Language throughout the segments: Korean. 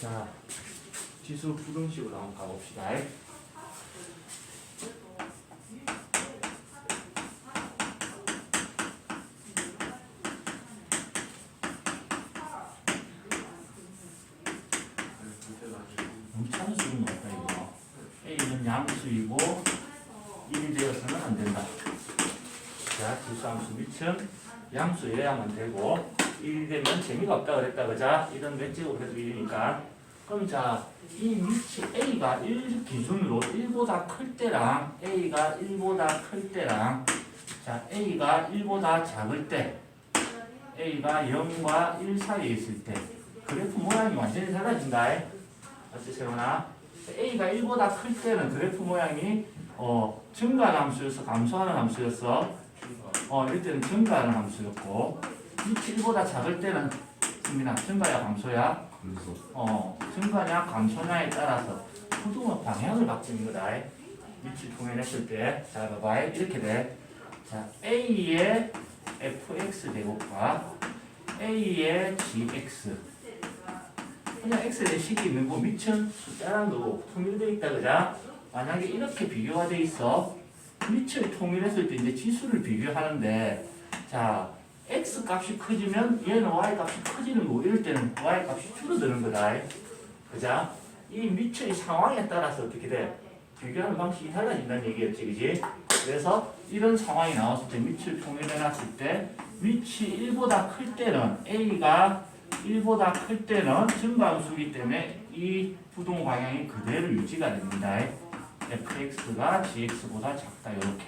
자, 지수 부등식으로 한번 가봅시다. 참수는 없다 이거. A는 양수이고 1이 되어서는 안 된다. 자, 지수함수 밑은 양수여야만 되고 1이 되면 재미가 없다 그랬다 그자? 이런 왼쪽으로 해도 1이니까. 그럼 자, 이 밑이 A가 1 기준으로 1보다 클 때랑 A가 1보다 클 때랑 자, A가 1보다 작을 때 A가 0과 1 사이에 있을 때 그래프 모양이 완전히 달라진다. 맞지, 세훈아? A가 1보다 클 때는 그래프 모양이 증가하는 함수였어, 감소하는 함수였어? 이럴 때는 증가하는 함수였고 밑이 1보다 작을 때는 승민아, 증가야 감소야? 증가냐 감소냐에 따라서 부등호 방향을 바꾸는 거다. 밑을 통일했을 때, 자 봐봐, 이렇게 돼. 자, A의 fx 제곱과 A의 gx. 그냥 x의 식이 있는 거 밑은 숫자랑 도 통일되어 있다 그자? 만약에 이렇게 비교가 돼 있어. 밑을 통일했을 때 이제 지수를 비교하는데, 자, x 값이 커지면 얘는 y 값이 커지는 거고, 이럴 때는 y 값이 줄어드는 거다. 그자? 이 밑의 상황에 따라서 어떻게 돼? 비교하는 방식이 달라진다는 얘기였지, 그지? 그래서 이런 상황이 나왔을 때, 밑을 통일해놨을 때, 밑이 1보다 클 때는, A가 1보다 클 때는 증가함수이기 때문에 이 부동 방향이 그대로 유지가 됩니다. fx가 gx보다 작다, 이렇게.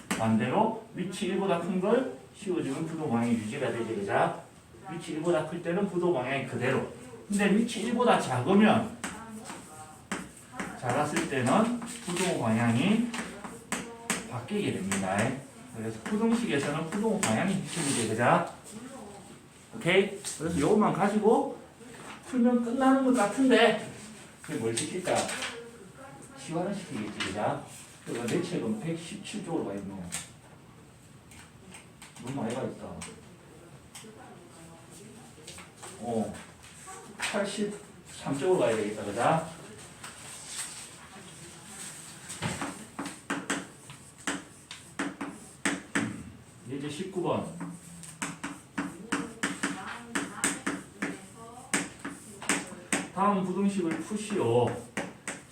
반대로 밑이 1보다 큰 걸 씌워주면 부동 방향이 유지가 되지, 그자? 밑이 1보다 클 때는 부동 방향이 그대로. 근데 밑이 1보다 작으면, 작았을 때는 부동 방향이 바뀌게 됩니다. 그래서 부등식에서는 부동 방향이 비춰지게, 그자? 오케이? 그래서 이것만 가지고 풀면 끝나는 것 같은데, 그게 뭘 시킬까? 시화를 시키겠지, 그자? 그리고 내 책은 117쪽으로 가 있네요. 너무 많이 가 있다. 83쪽으로 가야 되겠다, 그자? 이제 19번. 다음 부등식을 푸시오.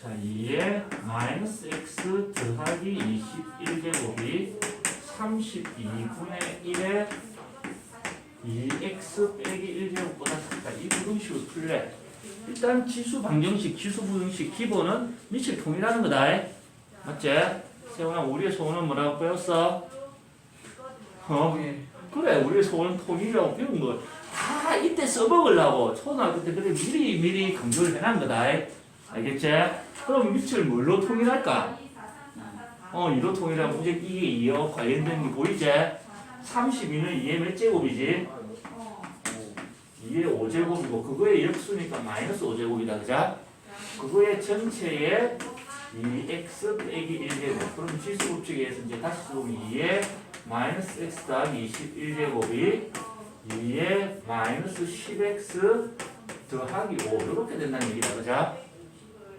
자, 2에 마이너스 x 더하기 21제곱이 32분의 1에 2x 빼기 1제곱보다 작다. 이 부등식을 풀래. 일단 지수 방정식, 지수 부등식 기본은 밑을 통일하는 거다. 맞지? 세훈아, 우리의 소원은 뭐라고 배웠어? 그래, 우리의 소원은 통일이라고 배운 거. 다 이때 써먹으려고 초등학교 때 그래 미리 강조를 해놓은 거다. 알겠지? 그럼 밑을 뭘로 통일할까? 이로 통일하면 이제 이게 2와 관련된 게 보이지? 32는 2의 몇 제곱이지? 2의 5제곱이고 그거의 역수니까 마이너스 5제곱이다. 그자? 그거의 전체의 2x 빼기 1제곱. 그럼 지수 법칙에서 이제 다시 쓰면 2의 마이너스 x 더하기 21제곱이 2에 마이너스 10x 더하기 5 이렇게 된다는 얘기다. 그자?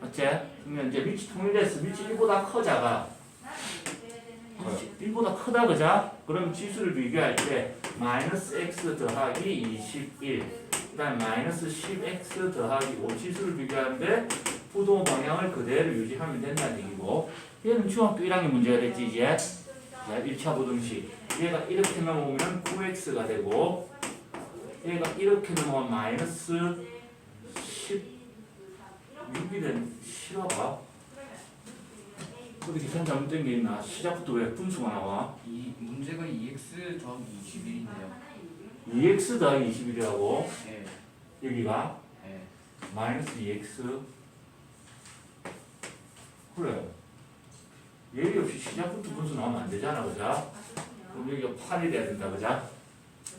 맞지? 그러면 이제 밑이 통일됐어. 밑이 1보다 커 작아? 1보다 크다. 그자? 그럼 지수를 비교할 때 마이너스 x 더하기 21 그 다음에 마이너스 10x 더하기 5 지수를 비교하는데 부동 방향을 그대로 유지하면 된다는 얘기고, 얘는 중학교 1학년 문제가 됐지 이제. 자, 1차 부등식. 얘가 이렇게 넘어오면 9x가 되고 얘가 이렇게 넘어가면 마이너스 16이 된 실화가 어디 계산 잘못된 게 있나? 시작부터 왜 분수가 나와? 이 문제가 2x 더하기 21인데요. 2x 더하기 21이라고? 네. 여기가? 네. 마이너스 2x. 그래. 예의 없이 시작부터 분수 나오면 안 되잖아, 그자? 그럼 여기가 8이 돼야 된다, 그자?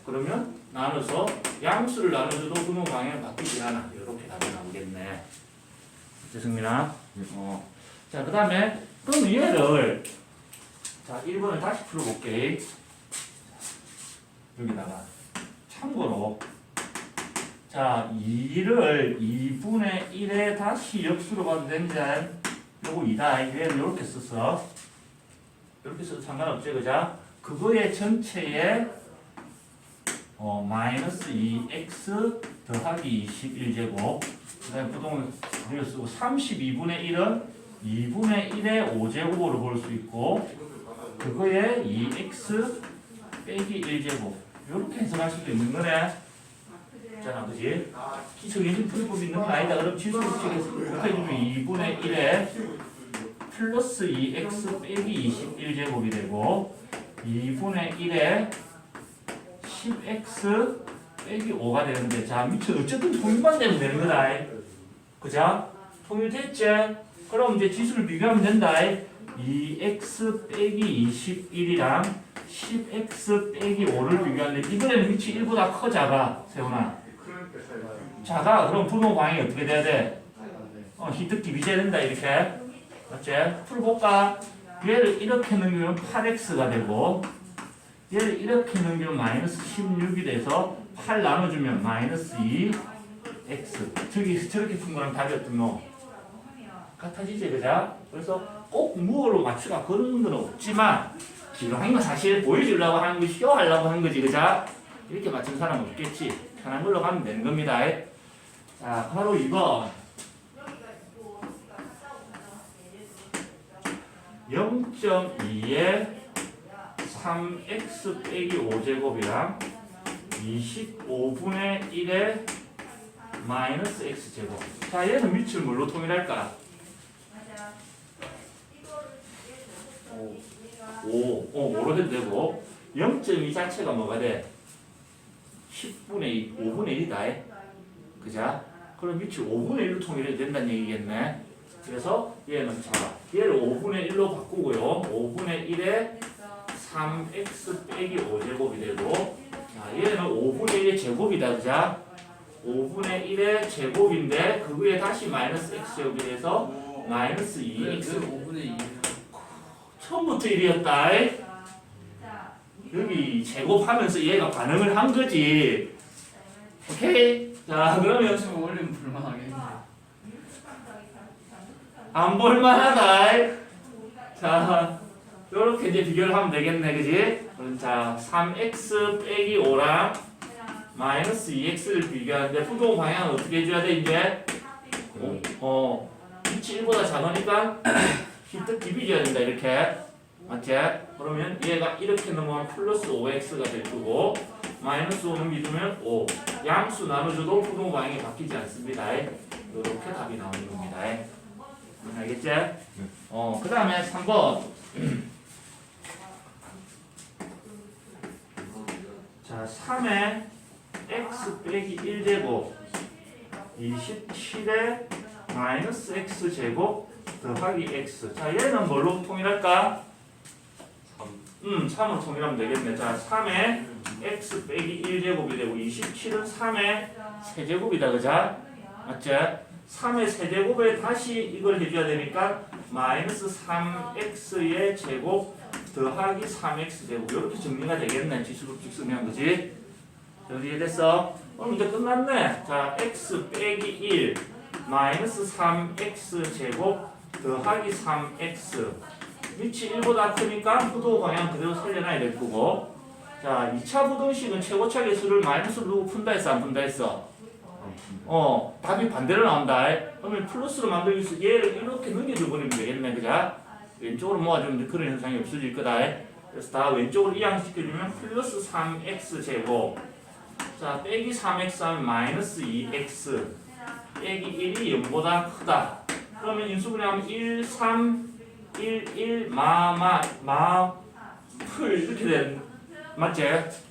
그러면 나눠서 양수를 나눠줘도 분모 방향이 바뀌지 않아. 이렇게 답이 나오겠네. 됐습니다. 자, 그 다음에 그럼 얘를 자 1번을 다시 풀어볼게. 여기다가 참고로 자, 2를 2분의 1에 다시 역수로 봐도 되는데 요거 2다. 얘를 이렇게 써서 이렇게 써도 상관없지, 그죠? 그거의 전체에 마이너스 2x 더하기 21제곱 그 다음에 부동을 이걸 쓰고 32분의 1은 2분의 1의 5제곱으로 볼 수 있고 그거에 2x 빼기 1제곱 이렇게 해석할 수도 있는 거네. 자, 그지? 기초계신 풀이법이 있는 건 아니다. 그럼 지수법칙에서 이렇게 해주면 2분의 1에 플러스 2x 빼기 21제곱이 되고 2분의 1에 10x 빼기 5가 되는데 자, 밑에 어쨌든 통일만 되면 되는 거다. 그죠? 통일됐지? 그럼 이제 지수를 비교하면 된다. 2x 빼기 21이랑 10x 빼기 5를 비교하는데 이번에는 밑이 1보다 커 작아? 세훈아 작아. 그럼 분모 방향이 어떻게 돼야 돼? 희득기 비제야 된다 이렇게. 맞지? 풀어볼까? 얘를 이렇게 넘기면 8x가 되고 얘를 이렇게 넘기면 마이너스 16이 돼서 8 나눠주면 마이너스 2x 저렇게 푼 거랑 답이 어떤 거? 같아지지 그죠? 그래서 꼭 무어로 맞추라 그런 건 없지만 기록한 건 사실 보여주려고 하는 거지 쇼하려고 하는 거지 그죠? 이렇게 맞춘 사람 없겠지. 편한 걸로 가면 되는 겁니다. 자, 바로 2번 0.2에 3x 빼기 5제곱이랑 25분의 1에 마이너스 x제곱. 자, 얘는 밑을 뭘로 통일할까? 5로 해도 되고 0.2 자체가 뭐가 돼? 10분의 2, 5분의 1이다. 그자? 그럼 밑을 5분의 1로 통일해도 된다는 얘기겠네. 그래서 얘는 자, 얘를 5분의 1로 바꾸고요. 5분의 1에 3x 빼기 5제곱이 되고 자, 얘는 5분의 1의 제곱이다. 그자? 5분의 1의 제곱인데 그 위에 다시 마이너스 x제곱이 돼서 마이너스 2x 5분의 2 처음부터 1이었다. 여기 제곱하면서 얘가 반응을 한 거지. 오케이? 자, 그러면 지금 원래는 불만하겠네. 안 볼만하다. 자, 요렇게 이제 비교를 하면 되겠네, 그지? 그럼 자, 3x 빼기 5랑 마이너스 2x를 비교하는데 부동 방향은 어떻게 해줘야 돼, 이제? 위치 1보다 작으니까 히트 디비져야 된다, 이렇게. 맞지? 그러면 얘가 이렇게 넘어가면 플러스 5x가 될 거고 마이너스 5 넘기주면 5. 양수 나눠줘도 부동 방향이 바뀌지 않습니다. 이렇게 답이 나오는 겁니다. 알겠지? 그 다음에 3번. 자, 3에 x 빼기 1제곱 27에 마이너스 x제곱 더하기 x. 자, 얘는 뭘로 통일할까? 3으로 통일하면 되겠네. 자, 3에 x 빼기 1제곱이 되고 27은 3의 세제곱이다. 그자? 맞지? 3의 세제곱에 다시 이걸 해줘야 되니까 마이너스 3x의 제곱 더하기 3x제곱 이렇게 정리가 되겠네. 지수법칙 쓰면 그지? 여기 이해됐어? 그럼 이제 끝났네. 자, x 빼기 1 마이너스 3x제곱 더하기 3x 위치 1보다 크니까 부도 방향 그대로 살려놔야 될 거고 자, 2차 부등식은 최고차 계수를 마이너스로 두고 푼다 했어 안 푼다 했어? 답이 반대로 나온다. 그러면 플러스로 만들기 위해서 얘를 이렇게 넘겨줘 버리면 되겠네. 그자? 왼쪽으로 모아주면 그런 현상이 없어질 거다. 그래서 다 왼쪽으로 이항시켜주면 플러스 3x 제곱 자, 빼기 3x 하면 마이너스 2x 빼기 1이 0보다 크다. 그러면 인수분해하면 1, 3, 1, 1, 풀 이렇게 된 맞지?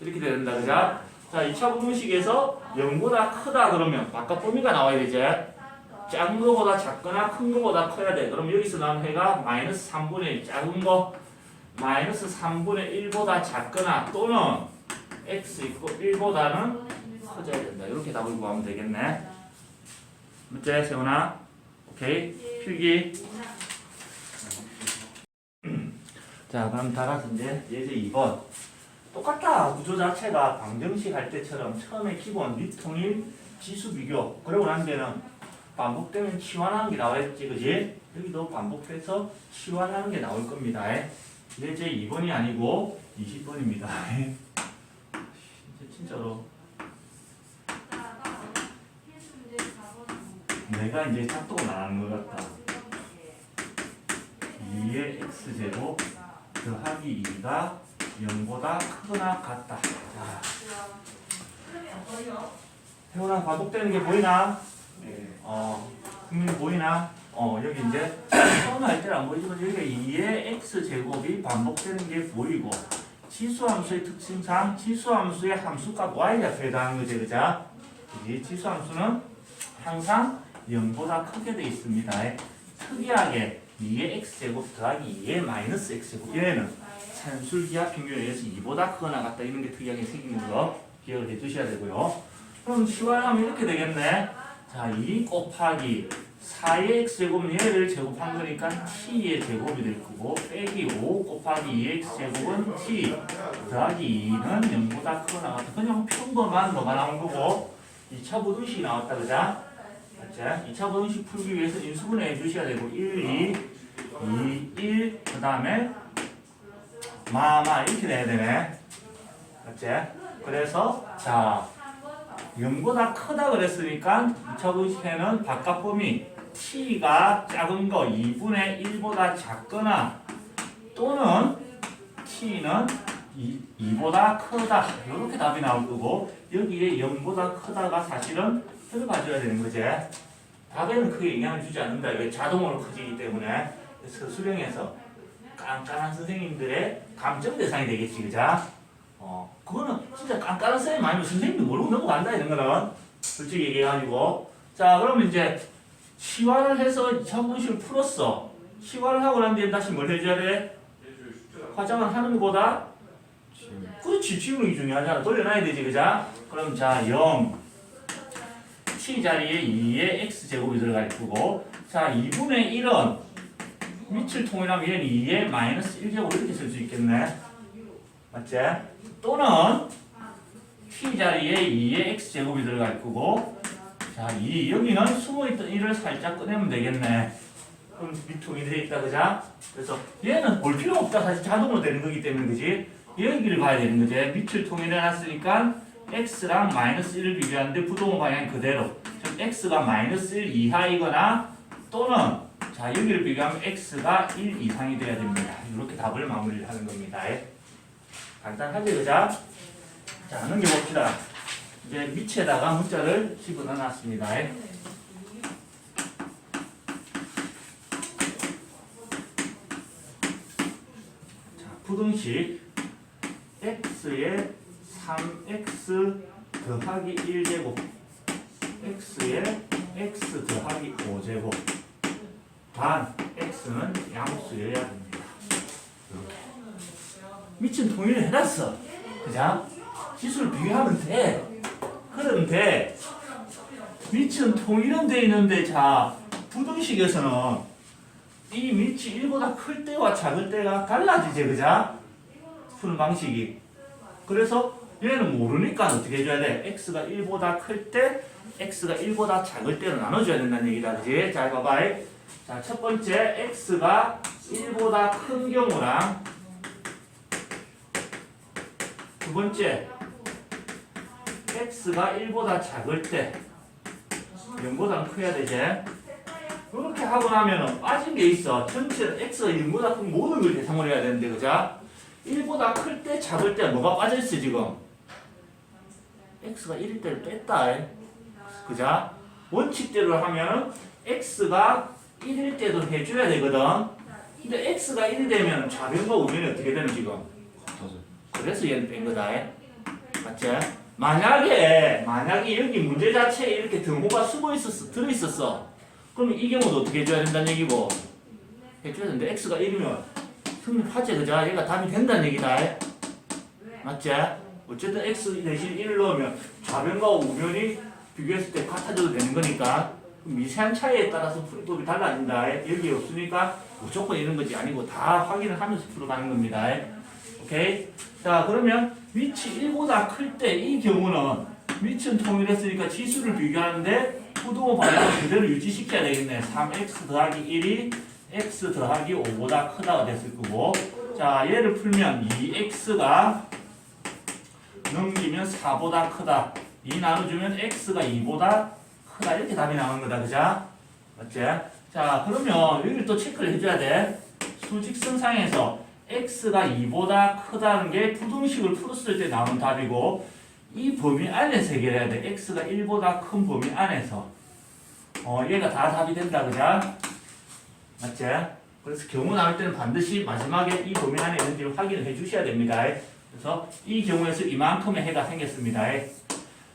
이렇게 된다. 그자? 자, 2차 부등식에서 0보다 크다 그러면 바깥 범위가 나와야 되지. 작은 거보다 작거나 큰 거보다 커야 돼. 그럼 여기서 나온 해가 마이너스 3분의 1 작은 거 마이너스 3분의 1보다 작거나 또는 x 있고 1보다는 커져야 된다. 이렇게 답을 구하면 되겠네. 맞지? 세훈아? 오케이? 필기. 자, 그럼 따라서 이제 예제 2번. 똑같다. 구조 자체가 방정식 할 때처럼 처음에 기본 밑통일 지수 비교. 그러고 난 뒤에는 반복되면 치환하는 게 나와있지, 그지? 여기도 반복해서 치환하는 게 나올 겁니다. 이게 제 2번이 아니고 20번입니다. 진짜로. 내가 이제 작동을 안 하는 것 같다. 2의 x제곱 더하기 2가 0보다 크거나 같다. 자, 태훈아 반복되는 게 보이나? 네. 국민 보이나? 여기 이제 처음 할 때는 안 보이지만 여기가 2의 x제곱이 반복되는 게 보이고 지수함수의 특징상 지수함수의 함수값 y에 해당하는 거지, 그죠? 이 지수함수는 항상 0보다 크게 돼 있습니다. 특이하게 2의 x제곱 더하기 2의 마이너스 x제곱 얘는 산술기하 평균에 의해서 2보다 크거나 같다 이런 게 특이하게 생기는 거 기억을 해 두셔야 되고요. 그럼 치환하면 이렇게 되겠네. 자, 2 곱하기 4의 x제곱은 얘를 제곱한 거니까 t의 제곱이 될 거고 빼기 5 곱하기 2의 x제곱은 t 더하기 2는 0보다 크거나 같다. 그냥 평범한 뭐가 나온 거고 2차 부등식이 나왔다, 그죠? 맞지? 2차 부등식 풀기 위해서 인수분해 해주셔야 되고 1, 2, 2, 1 그 다음에 마마 이렇게 돼야 되네. 맞지? 그래서 자 0보다 크다 그랬으니까 2차 부등식에는 바깥범위 t가 작은 거 2분의 1보다 작거나 또는 t는 2보다 크다 이렇게 답이 나올 거고 여기에 0보다 크다가 사실은 표를 봐줘야 되는 거지. 답에는 크게 영향을 주지 않는다. 이게 자동으로 커지기 때문에 그래서 수령에서 깐깐한 선생님들의 감점 대상이 되겠지, 그자? 그거는 진짜 깐깐한 선생님 아니면 선생님도 모르고 넘어간다 이런 거는 솔직히 얘기해가지고 자 그러면 이제 치환을 해서 2차 분식을 풀었어. 치환을 하고 난 뒤에 다시 뭘 해줘야 돼? 화장을 하는 것보다 그렇지 지우는 게 중요하잖아. 돌려놔야 되지, 그자? 그럼 자 0 t 자리에 2의 x제곱이 들어가 있고 자 2분의 1은 밑을 통일하면 얘는 2의 마이너스 1제곱 이렇게 쓸 수 있겠네. 맞지? 또는 t 자리에 2의 x제곱이 들어가 있고 자, 여기는 숨어있던 1을 살짝 꺼내면 되겠네. 그럼 밑통이 되어있다, 그자? 그래서 얘는 볼 필요 없다. 사실 자동으로 되는 거기 때문에, 그지? 여기를 봐야 되는 거지. 밑을 통일해놨으니까 x랑 마이너스 1을 비교하는데 부동호 방향 그대로. 즉, x가 마이너스 1 이하이거나 또는 자, 여기를 비교하면 x가 1 이상이 돼야 됩니다. 이렇게 답을 마무리를 하는 겁니다. 간단하지, 그자? 자, 넘겨봅시다. 이제 밑에다가 문자를 집어넣어 놨습니다. 자, 부등식 x에 3x 더하기 1제곱 x에 x 더하기 5제곱 단 x는 양수여야 됩니다. 이렇게 밑은 통일을 해놨어. 그죠? 지수를 비교하면 돼. 그러면 돼. 밑은 통일은 돼 있는데 자 부등식에서는 이 밑이 1보다 클 때와 작을 때가 달라지지, 그자? 푸는 방식이. 그래서 얘는 모르니까 어떻게 해줘야 돼? x가 1보다 클 때, x가 1보다 작을 때로 나눠줘야 된다는 얘기다, 그지? 자, 봐봐. 자, 첫 번째 x가 1보다 큰 경우랑 두 번째 x가 1보다 작을 때 0보다 커야 되지. 이렇게 하고 나면 빠진 게 있어. 전체 x가 0보다 큰 모든 걸 대상으로 해야 되는데, 그자? 1보다 클 때 작을 때 뭐가 빠져있어 지금? x가 1일 때를 뺐다. 그자? 원칙대로 하면 x가 1일 때도 해줘야 되거든. 근데 x가 1이 되면 좌변과 우변이 어떻게 되는 지금? 그래서 얘는 뺀 거다. 맞지? 만약에 여기 문제 자체에 이렇게 등호가 들어있었어. 그러면 이 경우도 어떻게 해줘야 된다는 얘기고? 해줘야 되는데 x가 1이면 성립하지, 그자? 얘가 답이 된다는 얘기다. 맞지? 어쨌든 x 대신 1을 넣으면 좌변과 우변이 비교했을 때 같아져도 되는 거니까 미세한 차이에 따라서 풀이법이 달라진다. 여기 없으니까 무조건 이런 것이 아니고 다 확인을 하면서 풀어가는 겁니다. 오케이? 자, 그러면 위치 1보다 클 때 이 경우는 밑은 통일했으니까 지수를 비교하는데 부동호 방향을 그대로 유지시켜야 되겠네. 3x 더하기 1이 x 더하기 5보다 크다가 됐을 거고, 자 얘를 풀면 2x가 넘기면 4보다 크다. 2 나눠주면 x가 2보다 크다. 이렇게 답이 나오는 거다. 그죠? 맞지? 자 그러면 여기를 또 체크를 해줘야 돼. 수직선상에서 x가 2보다 크다는 게 부등식을 풀었을 때 나오는 답이고, 이 범위 안에서 해결해야 돼. x가 1보다 큰 범위 안에서. 얘가 다 답이 된다. 그죠? 맞지? 그래서 경우 나올 때는 반드시 마지막에 이 범위 안에 있는지를 확인을 해 주셔야 됩니다. 그래서 이 경우에서 이만큼의 해가 생겼습니다.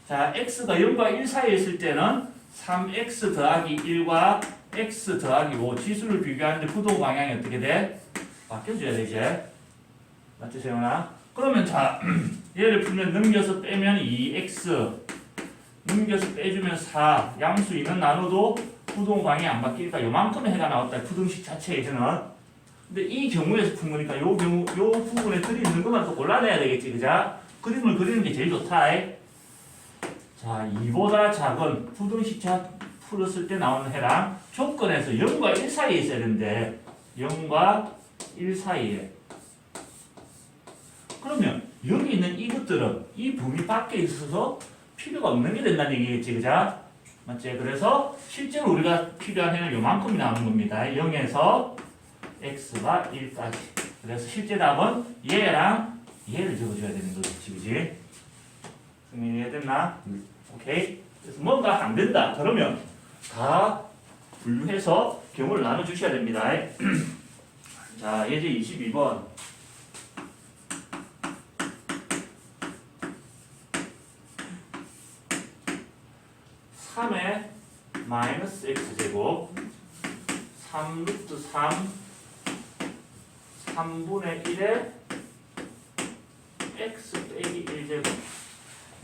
자, x가 0과 1 사이에 있을 때는 3x 더하기 1과 x 더하기 5 지수를 비교하는데 부동 방향이 어떻게 돼? 바뀌어줘야 돼, 이제. 맞죠, 세훈아? 그러면 자, 얘를 풀면 넘겨서 빼면 2x, 넘겨서 빼주면 4, 양수 2는 나눠도 부동 방향이 안 바뀌니까 요만큼의 해가 나왔다. 부등식 자체에서는. 근데 이 경우에서 푼 거니까 요 부분에 들이 있는 것만 또 골라내야 되겠지, 그자? 그림을 그리는 게 제일 좋다. 자, 2보다 작은 부등식 풀었을 때 나오는 해랑 조건에서 0과 1 사이에 있어야 되는데 0과 1 사이에. 그러면 여기 있는 이것들은 이 범위 밖에 있어서 필요가 없는 게 된다는 얘기겠지, 그자? 맞지? 그래서 실제로 우리가 필요한 해는 요만큼이 나오는 겁니다. 0에서 x가 1까지. 그래서 실제 답은 얘랑 얘를 적어줘야 되는 거겠지, 그지? 승민이 이해됐나? 오케이? 그래서 뭔가 안 된다. 그러면 다 분류해서 경우를 나눠주셔야 됩니다. 자, 예제 22번. 3의 마이너스 x제곱 3루트 3 3분의 1의 x 빼기 1제곱.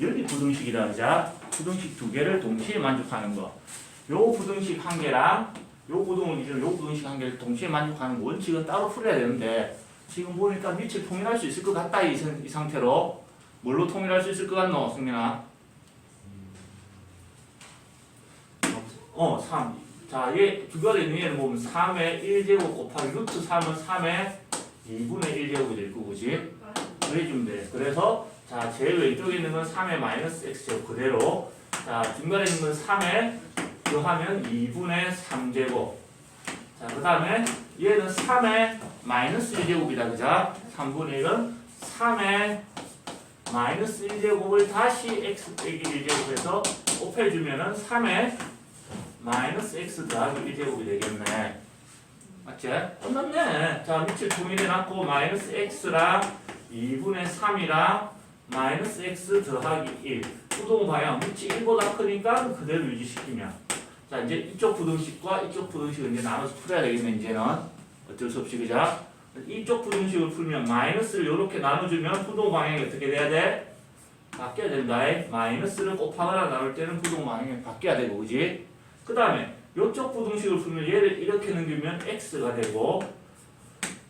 여기 부등식이라 하자. 부등식 두 개를 동시에 만족하는 거. 요 부등식 한 개랑 요 부등식 한 개를 동시에 만족하는 원칙은 따로 풀어야 되는데, 지금 보니까 밑을 통일할 수 있을 것 같다. 이 상태로 뭘로 통일할 수 있을 것 같노, 승민아? 3. 자, 얘 주변에 있는 얘는 보면 3의 1제곱 곱하기 루트 3은 3의 2분의 1제곱이 될 거고, 그지? 그래주면 돼. 그래서, 자, 제일 왼쪽에 있는 건 3의 마이너스 x제곱 그대로. 자, 중간에 있는 건 3의 더하면 2분의 3제곱. 자, 그 다음에 얘는 3의 마이너스 1제곱이다, 그죠? 3분의 1은 3의 마이너스 1제곱을 다시 x 빼기 1제곱해서 곱해주면은 3의 마이너스 x 더하기 1제곱이 되겠네. 맞지? 끝났네. 자, 밑을 통일해놨고 마이너스 x랑 2분의 3이랑 마이너스 x 더하기 1. 부동 방향 밑이 1보다 크니까 그대로 유지시키면. 자, 이제 이쪽 부등식과 이쪽 부등식을 이제 나눠서 풀어야 되겠네, 이제는. 어쩔 수 없이, 그죠? 이쪽 부등식을 풀면 마이너스를 이렇게 나눠주면 부동 방향이 어떻게 돼야 돼? 바뀌어야 된다. 마이너스를 곱하거나 나눌 때는 부동 방향이 바뀌어야 되고, 그지? 그 다음에 이쪽 부등식을 풀면 얘를 이렇게 넘기면 x가 되고,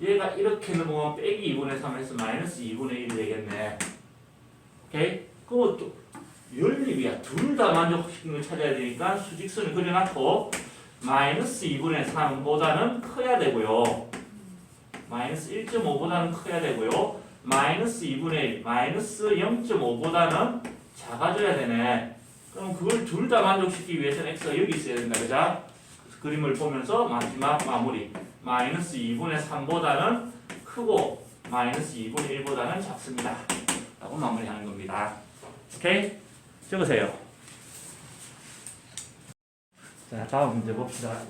얘가 이렇게 넘어가면 빼기 2분의 3에서 마이너스 2분의 1이 되겠네. 오케이? 그럼 또 연립이야. 둘 다 만족시키는 걸 찾아야 되니까 수직선을 그려놨고, 마이너스 2분의 3보다는 커야 되고요. 마이너스 1.5보다는 커야 되고요. 마이너스 2분의 1, 마이너스 0.5보다는 작아져야 되네. 그럼 그걸 둘 다 만족시키기 위해서는 x가 여기 있어야 된다. 그죠? 그림을 보면서 마지막 마무리. 마이너스 2분의 3보다는 크고 마이너스 2분의 1보다는 작습니다. 라고 마무리하는 겁니다. 오케이? 적으세요. 자, 다음 문제 봅시다.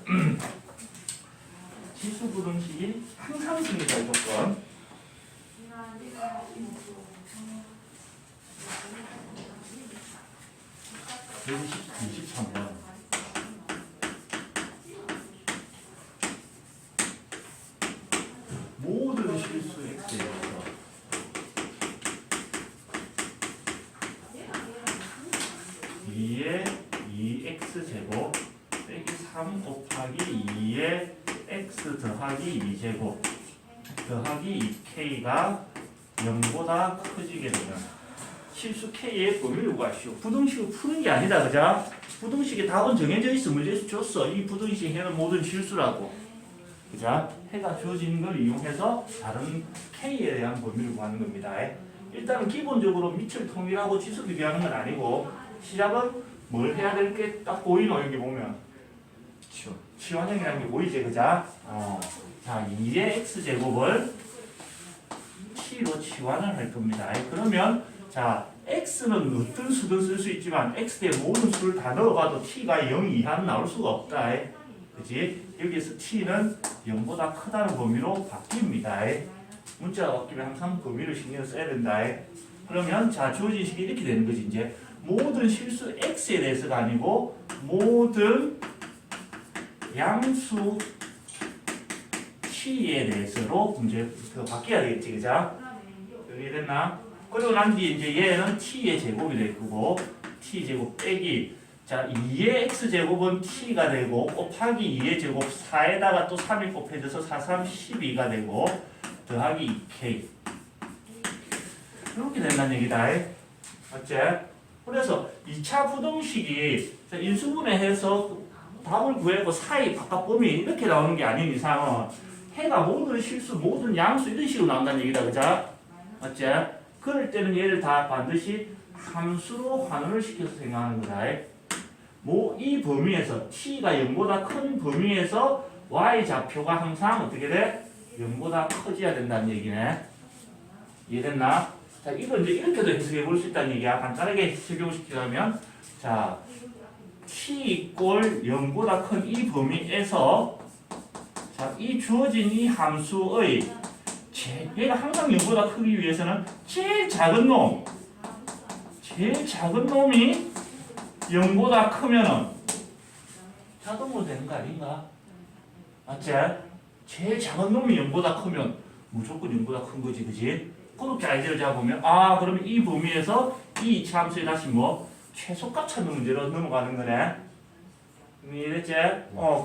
지수 부등식이 항상 승리할 조건. 여기 23번. 모든 실수 x에서 2의 2x제곱 빼기 3 곱하기 2의 x 더하기 2제곱 더하기 2k가 0보다 커지게 되면 실수 K의 범위를 구하시오. 부등식을 푸는 게 아니다. 그죠? 부등식에 답은 정해져 있어. 문제에서 줬어. 이 부등식 해는 모든 실수라고. 그죠? 해가 주어진 걸 이용해서 다른 K에 대한 범위를 구하는 겁니다. 일단은 기본적으로 밑을 통일하고 지수 비교하는 건 아니고 시작은 뭘 해야 될 게 딱 보이노? 여기 보면 치환형이라는 게 보이지? 그죠? 자, 2의 x제곱을 t로 치환을 할 겁니다. 그러면 자, x는 어떤 수든 쓸 수 있지만 x의 모든 수를 다 넣어봐도 t가 0 이하는 나올 수가 없다. 그지? 여기서 t는 0보다 크다는 범위로 바뀝니다. 문자가 바뀌면 항상 범위를 신경 써야 된다. 그러면 자, 주어진 식이 이렇게 되는 거지. 이제 모든 실수 x에 대해서가 아니고 모든 양수 t에 대해서로 문제가 바뀌어야 되겠지. 그죠? 이해됐나? 그리고 난 뒤에 이제 얘는 t의 제곱이 될 거고 t 제곱 빼기 자 2의 x제곱은 t가 되고 곱하기 2의 제곱 4에다가 또 3이 곱해져서 4, 3, 12가 되고 더하기 2k 이렇게 된다는 얘기다. 맞지? 그래서 2차 부등식이 인수분해해서 답을 구하고 사이 바깥 범위 이렇게 나오는 게 아닌 이상은 해가 모든 실수 모든 양수 이런 식으로 나온다는 얘기다. 그죠? 맞지? 그럴 때는 얘를 다 반드시 함수로 환원을 시켜서 생각하는 거다. 이 범위에서 t가 0보다 큰 범위에서 y좌표가 항상 어떻게 돼? 0보다 커져야 된다는 얘기네. 이해됐나? 자, 이걸 이제 이렇게도 해석해 볼 수 있다는 얘기야. 간단하게 적용시키자면 자, t = 0보다 큰 이 범위에서 자, 이 주어진 이 함수의 얘가 항상 0보다 크기 위해서는 제일 작은 놈이 0보다 크면은 자동으로 되는 거 아닌가? 맞지? 제일 작은 놈이 0보다 크면 무조건 0보다 큰 거지, 그지? 그렇게 아이디어를 잡으면 그러면 이 범위에서 이 함수에 다시 최소값 찾는 문제로 넘어가는 거네. 이해됐지?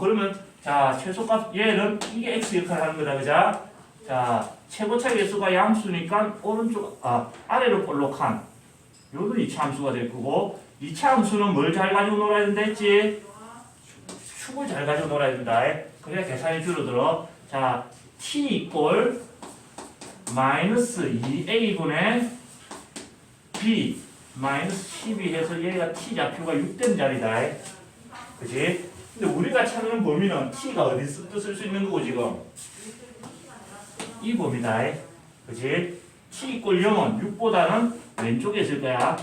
그러면 자 최소값 얘는 이게 x 역할을 하는 거다, 그죠? 자, 최고차 개수가 양수니까 오른쪽 아래로 볼록한 요는 2차 함수가 될 거고 2차 함수는 뭘 잘 가지고 놀아야 된다 했지? 축을 잘 가지고 놀아야 된다. 그래야 계산이 줄어들어. 자, t = -2a분의 b -12 해서 얘가 t 좌표가 6된 자리다. 그지? 근데 우리가 찾는 범위는 t가 어디서 쓸 수 있는 거고 지금? 이 범위다. 그치? t = 0은 6보다는 왼쪽에 있을 거야.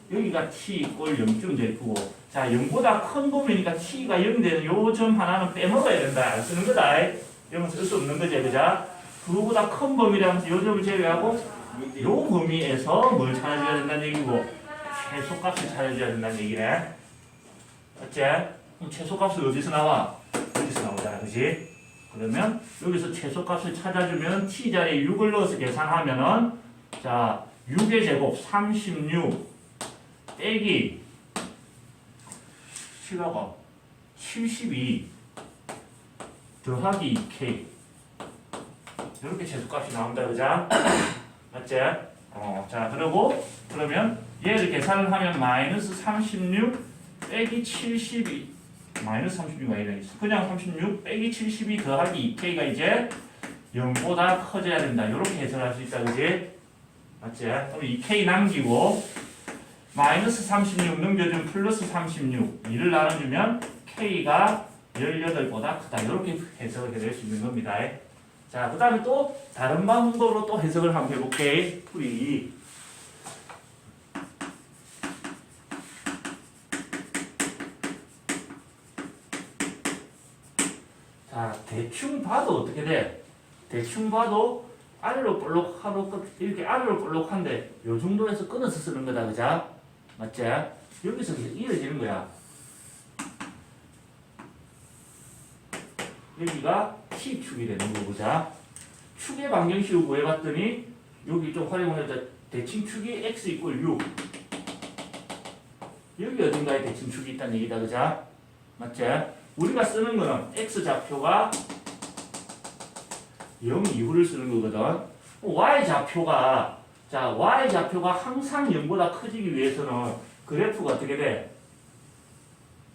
여기가 t = 0쯤 될 거고. 자, 0보다 큰 범위니까 t가 0 되는 요 점 하나는 빼먹어야 된다. 안 쓰는 거다. 0은 쓸 수 없는 거지. 그죠? 그거보다 큰 범위라면서 요 점을 제외하고 요 범위에서 뭘 찾아줘야 된다는 얘기고 최소값을 찾아줘야 된다는 얘기네. 맞지? 그럼 최소값은 어디서 나와? 여기서 나오잖아. 그지? 그러면 여기서 최소값을 찾아주면 t자리에 6을 넣어서 계산하면은 자 6의 제곱 36 빼기 시가가 72 더하기 2k 이렇게 최소값이 나온다. 그죠? 맞지? 자 그러면 얘를 계산을 하면 -36 빼기 72 -36이 아니라 그냥 36 빼기 72 더하기 2k가 이제 0보다 커져야 된다. 이렇게 해석할 수 있다. 그지? 맞지? 그럼 2k 남기고 -36 넘겨주면 +36 2를 나눠주면 k가 18보다 크다. 이렇게 해석을 해낼 수 있는 겁니다. 자, 그 다음에 또 다른 방법으로 또 해석을 한번 해볼게. 풀이 자, 대충 봐도 어떻게 돼? 대충 봐도 아래로 볼록하고 이렇게 아래로 볼록한데 요 정도에서 끊어서 쓰는 거다. 그자? 맞지? 여기서 이어지는 거야. 여기가 T축이 되는 거고, 자. 축의 방정식을 구해봤더니 여기 좀 활용을 해서 대칭축이 x = 6. 여기 어딘가에 대칭축이 있다는 얘기다. 그자? 맞지? 우리가 쓰는 거는 x좌표가 0 이후를 쓰는 거거든. y좌표가 자, y좌표가 항상 0보다 커지기 위해서는 그래프가 어떻게 돼?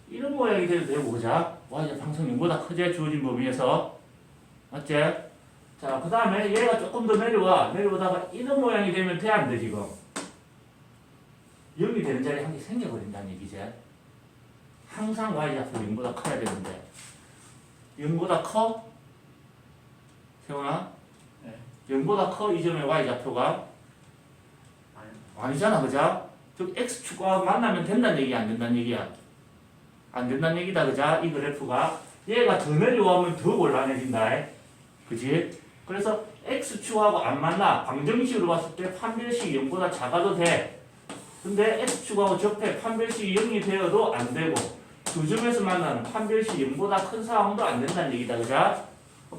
이런 모양이 돼도 되고, 그자? y좌표 항상 0보다 커져야 주어진 범위에서. 맞지? 자, 그 다음에 얘가 조금 더 내려오다가 이런 모양이 되면 돼, 안 돼, 지금? 0이 되는 자리에 한 개 생겨버린다는 얘기지. 항상 y좌표 0보다 커야 되는데. 0보다 커? 세훈아? 네. 0보다 커? 이 점의 y좌표가? 아니잖아, 그자? 즉 x축과 만나면 된다는 얘기야, 안 된다는 얘기야? 안 된다는 얘기다, 그자? 이 그래프가 얘가 더 내려오면 더 곤란해진다, 그지? 그래서 x축하고 안 만나. 방정식으로 봤을 때 판별식이 0보다 작아도 돼. 근데 x축하고 접해 판별식이 0이 되어도 안 되고, 두 점에서 만나는 판별식이 0보다 큰 상황도 안 된다는 얘기다, 그자?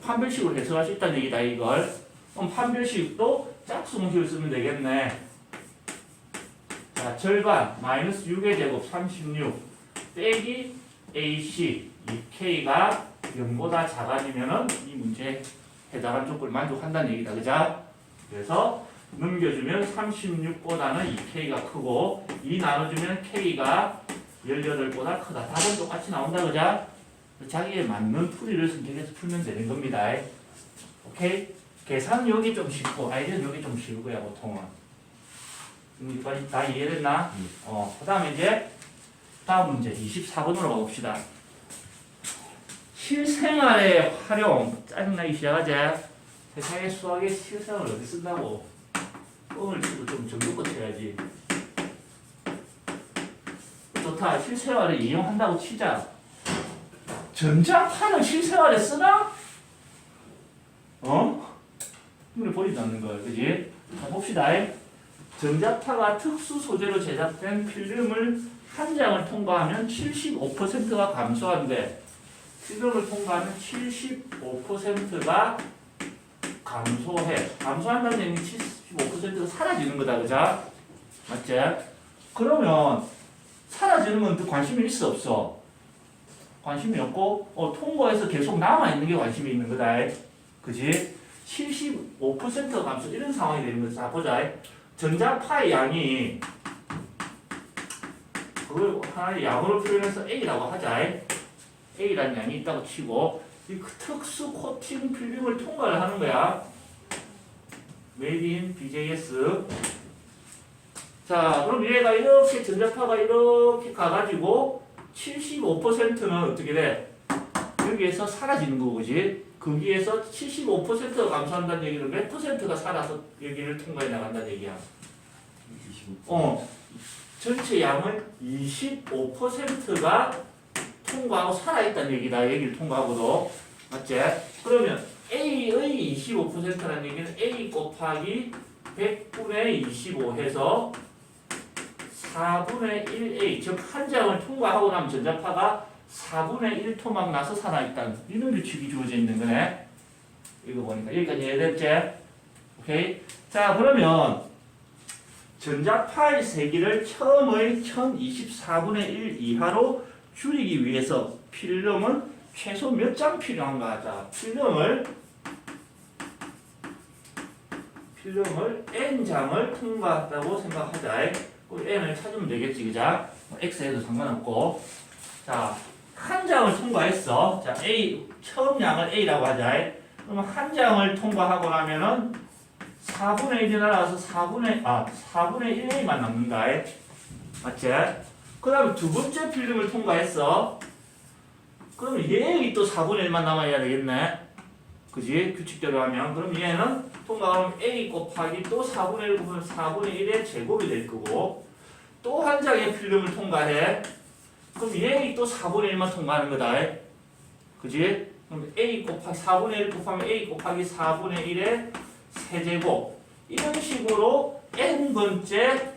판별식으로 해석할 수 있다는 얘기다, 이걸. 그럼 판별식도 짝수공식을 쓰면 되겠네. 자, 절반 마이너스 6의 제곱 36 빼기 AC 2K가 0보다 작아지면은 이 문제에 해당한 조건을 만족한다는 얘기다. 그자? 그래서 넘겨주면 36보다는 2K가 크고 2 나눠주면 K가 18보다 크다. 답은 똑같이 나온다. 그자? 자기에 맞는 풀이를 선택해서 풀면 되는 겁니다. 오케이? 계산 여기 좀 쉽고 아이디어는 여기 좀 쉬울 거야 보통은. 여기까지 다 이해됐나? 그 다음에 이제 다음 문제 24번으로 가봅시다. 실생활의 활용. 짜증나기 시작하지? 세상에 수학에 실생활을 어디 쓴다고? 뻥을 치고 좀 정도껏 쳐야지. 좋다. 실생활을 이용한다고 치자. 전자파는 실생활에 쓰나? 우리 보이지 않는 거야. 그지? 자, 봅시다. 전자파가 특수 소재로 제작된 필름을 한 장을 통과하면 75%가 감소한대. 필름을 통과하면 75%가 감소해. 감소한다는 얘기는 75%가 사라지는 거다. 그자? 맞지? 그러면 사라지는 건 관심이 있어 없어? 관심이 없고 통과해서 계속 남아있는 게 관심이 있는 거다. 그지? 75%가 감소. 이런 상황이 되는 거지. 자, 보자. 전자파의 양이 그걸 하나의 양으로 표현해서 A라고 하자. A라는 양이 있다고 치고 이 특수 코팅 필름을 통과를 하는 거야. Made in BJS. 자, 그럼 얘가 이렇게 전자파가 이렇게 가가지고 75%는 어떻게 돼? 여기에서 사라지는 거, 그지? 거기에서 75%가 감소한다는 얘기는 몇 %가 살아서 여기를 통과해 나간다는 얘기야? 25%. 전체 양은 25%가 통과하고 살아있다는 얘기다. 여기를 통과하고도. 맞지? 그러면 A의 25%라는 얘기는 A 곱하기 100분의 25 해서 4분의 1A, 즉 한 장을 통과하고 나면 전자파가 4분의 1 토막 나서 살아있다는 이런 규칙이 주어져 있는 거네. 이거 보니까 여기까지 이해됐지? 오케이? 자, 그러면 전자파의 세기를 처음의 1024분의 1 이하로 줄이기 위해서 필름은 최소 몇 장 필요한가 하자. 필름을 N장을 통과했다고 생각하자. N을 찾으면 되겠지, 그자? X 해도 상관없고. 자, 한 장을 통과했어. 자, A, 처음 양을 A라고 하자. 그러면 한 장을 통과하고 나면은 4분의 1이 날아가서 4분의 1A만 남는다. 맞지? 그 다음에 두 번째 필름을 통과했어. 그러면 얘이 또 4분의 1만 남아야 되겠네. 그지? 규칙대로 하면. 그럼 얘는 통과하면 A 곱하기 또 4분의 1 곱하면 4분의 1의 제곱이 될 거고, 또 한 장의 필름을 통과해. 그럼 얘이 또 4분의 1만 통과하는 거다. 그지? 그럼 A 곱하기 4분의 1 곱하면 A 곱하기 4분의 1의 세제곱. 이런 식으로 n번째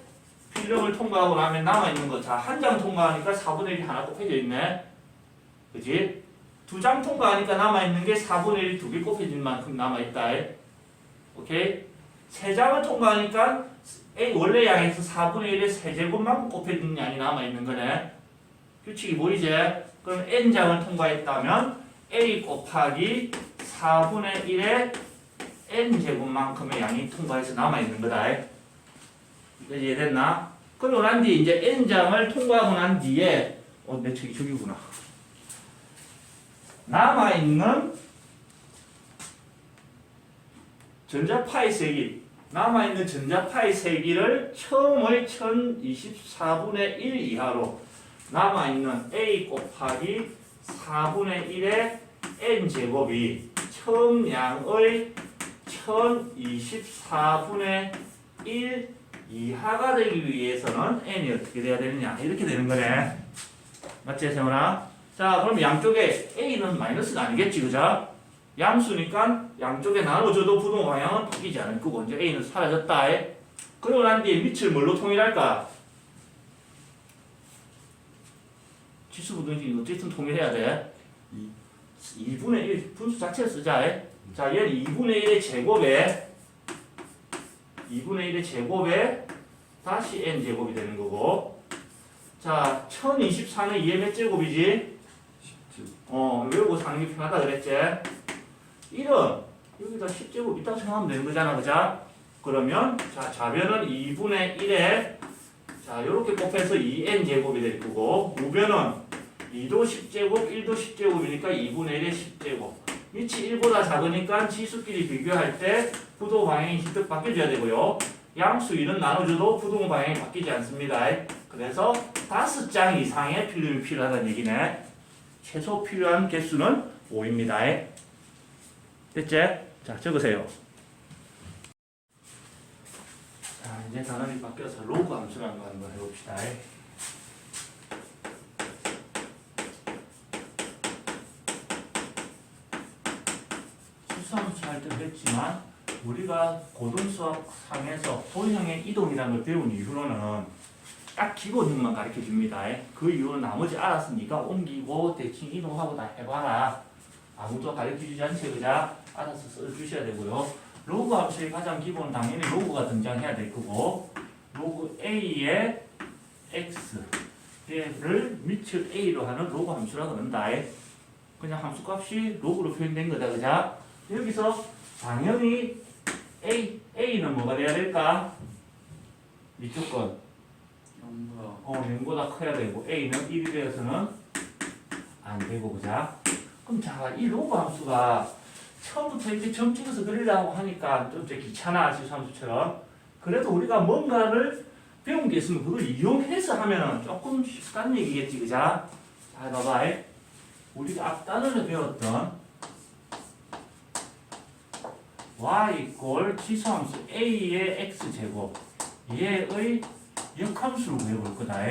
필름을 통과하고 나면 남아있는 거. 자, 한 장 통과하니까 4분의 1이 하나 곱해져 있네. 그지? 두 장 통과하니까 남아있는 게 4분의 1이 두 개 곱해진 만큼 남아있다. 오케이? 세 장을 통과하니까 A 원래 양에서 4분의 1의 세제곱만 곱해진 양이 남아있는 거네. 규칙이 보이지? 그럼 n장을 통과했다면 A 곱하기 4분의 1의 n제곱만큼의 양이 통과해서 남아있는 거다. 이해됐나? 그러고 난 뒤에 이제 n장을 통과하고 난 뒤에 내 책이 저기구나. 남아있는 전자파의 세기 남아있는 전자파의 세기를 처음의 1024분의 1 이하로 남아있는 a 곱하기 4분의 1의 n제곱이 처음 양의 1024분의 1 이하가 되기 위해서는 n이 어떻게 돼야 되느냐 이렇게 되는 거네. 맞지 세훈아? 자 그럼 양쪽에 a는 마이너스가 아니겠지 그죠? 양수니까 양쪽에 나눠줘도 부동 방향은 바뀌지 않을 거고 이제 a는 사라졌다. 그러고 난 뒤에 밑을 뭘로 통일할까? 지수 부등식이 어쨌든 통일해야 돼. 2분의 1 분수 자체를 쓰자. 자 얘는 2분의 1의 제곱에 2분의 1의 제곱에 다시 n제곱이 되는 거고 자 1024는 2의 몇 제곱이지? 10제곱. 외우고 사는 게 편하다 그랬지? 1은 여기다 10제곱 있다고 생각하면 되는 거잖아 그자? 그러면 자 좌변은 2분의 1에 자 요렇게 곱해서 2n제곱이 될 거고 우변은 2도 10제곱 1도 10제곱이니까 2분의 1의 10제곱 밑이 1보다 작으니까 지수끼리 비교할 때 부동 방향이 흰뜩 바뀌어줘야 되고요. 양수 1은 나눠줘도 부동 방향이 바뀌지 않습니다. 그래서 5장 이상의 필름이 필요하다는 얘기네. 최소 필요한 개수는 5입니다. 됐지? 자, 적으세요. 자, 이제 단원이 바뀌어서 로그 함수라는 거 한번 해봅시다. 수학수 할 때도 했지만 우리가 고등수학 상에서 도형의 이동이라는 걸 배운 이후로는 딱 기본형만 가르쳐 줍니다. 그 이후로 나머지 알아서 네가 옮기고 대칭 이동하고 다 해봐라. 아무도 가르쳐 주지 않지 그자? 알아서 써주셔야 되고요. 로그 함수의 가장 기본은 당연히 로그가 등장해야 될 거고 로그 a의 x를 밑을 a로 하는 로그 함수라고 그런다. 그냥 함수값이 로그로 표현된 거다 그자? 여기서 당연히 a는 뭐가 돼야 될까? 이쪽 건 0보다 커야 되고 a는 1이 되어서는 안 되고 그자? 그럼 자, 이 로그 함수가 처음부터 이렇게 점 찍어서 그리려고 하니까 좀 귀찮아 지수함수처럼. 그래도 우리가 뭔가를 배운 게 있으면 그걸 이용해서 하면 조금 쉽다는 얘기겠지 그자? 자 봐봐. 우리가 앞단원에 배웠던 y 이꼴 지수함수 a의 x제곱 얘의 역함수를 구해볼 거다.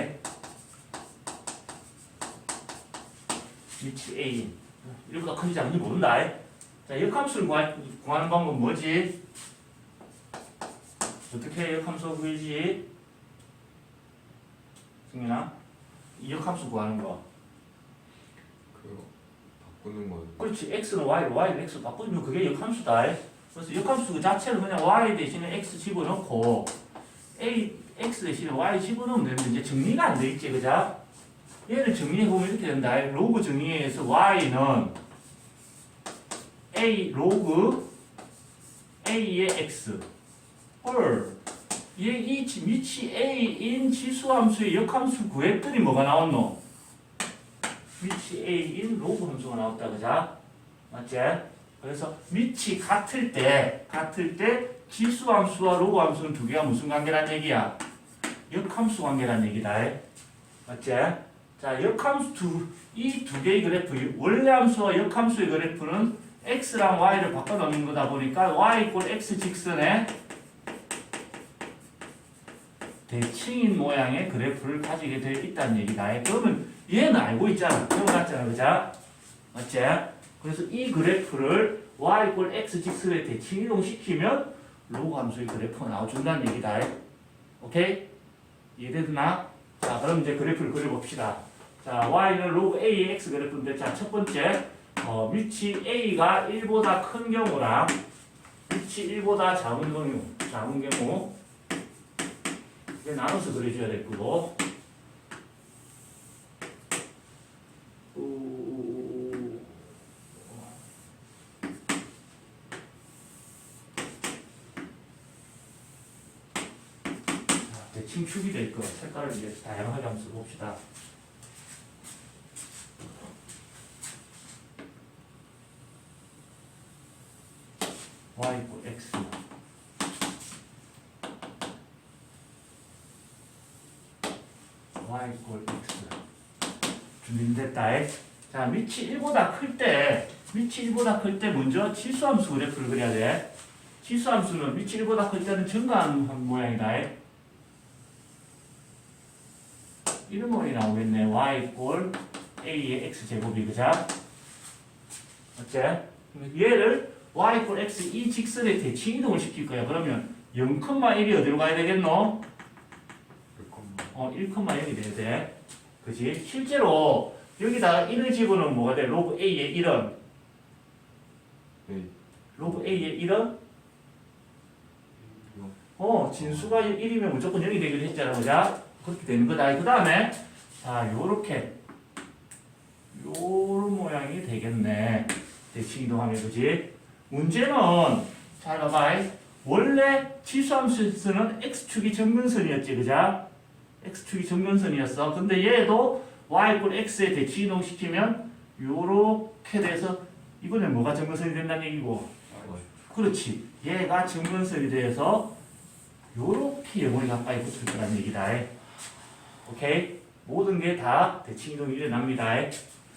밑이 a인 1보다 큰지 작은지 모른다. 자, 역함수를 구하는 방법은 뭐지? 어떻게 역함수 구하지? 승민아? 이 역함수 구하는 거. 그거 바꾸는 거. 그렇지. x는 y로 y를 x로 바꾸면 그게 역함수다. 그래서 역함수 그 자체를 그냥 y 대신에 x 집어넣고 x 대신에 y 집어넣으면 되는데 이제 정리가 안 돼 있지, 그자? 얘를 정리해보면 이렇게 된다. 로그 정리에 의해서 y는 a 로그 a의 x 헐 얘 이 밑이 a인 지수함수의 역함수 구했더니 뭐가 나왔노? 밑이 a인 로그 함수가 나왔다, 그자? 맞지? 그래서 밑이 같을 때 지수함수와 로그 함수는 두 개가 무슨 관계란 얘기야? 역함수 관계란 얘기다. 맞지? 자, 역함수 이 두 개의 그래프, 원래 함수와 역함수의 그래프는 x랑 y를 바꿔 넣는 거다 보니까 y 이꼴 x 직선에 대칭인 모양의 그래프를 가지게 되어 있다는 얘기다. 그러면 얘는 알고 있잖아. 기억났잖아, 그자? 맞지? 그래서 이 그래프를 y 이꼴 x 직선에 대칭 이동시키면 로그 함수의 그래프가 나와준다는 얘기다. 오케이? 이해되나? 자, 그럼 이제 그래프를 그려봅시다. 자, y는 로그 a의 x 그래프인데, 자, 첫 번째, 밑이 a가 1보다 큰 경우랑 밑이 1보다 작은 경우, 이제 나눠서 그려줘야 될 거고, 대칭축이 될 거. 색깔을 이제 다양하게 한번 써봅시다. y = x y = x 준비됐다. 자, 밑이 1보다 클 때 먼저 치수함수 그래프를 그려야 돼. 치수함수는 밑이 1보다 클 때는 증가하는 모양이다. 이런 모양이 나오겠네. y = a의 x제곱이 그자? 맞지? 얘를 y = x 이 직선에 대칭 이동을 시킬 거야. 그러면 0,1이 어디로 가야 되겠노? 1,0이 돼야 돼. 그지? 실제로 여기다가 1을 집어넣으면 뭐가 돼? 로그 a의 1은? 로그 a의 1은? 진수가 1이면 무조건 0이 되기로 했잖아. 그자? 그렇게 되는 거다. 그 다음에 자, 요런 모양이 되겠네. 대칭 이동하면. 그지? 문제는 잘 봐봐. 원래 치수함수에서는 x축이 정근선이었지. 그자? x축이 정근선이었어. 근데 얘도 y = x에 대칭 이동시키면 요렇게 돼서 이거는 뭐가 정근선이 된다는 얘기고. 그렇지. 얘가 정근선이 돼서 요렇게 영혼이 가까이 붙을 거라는 얘기다. 오케이? 모든 게 다 대칭 이동이 일어납니다.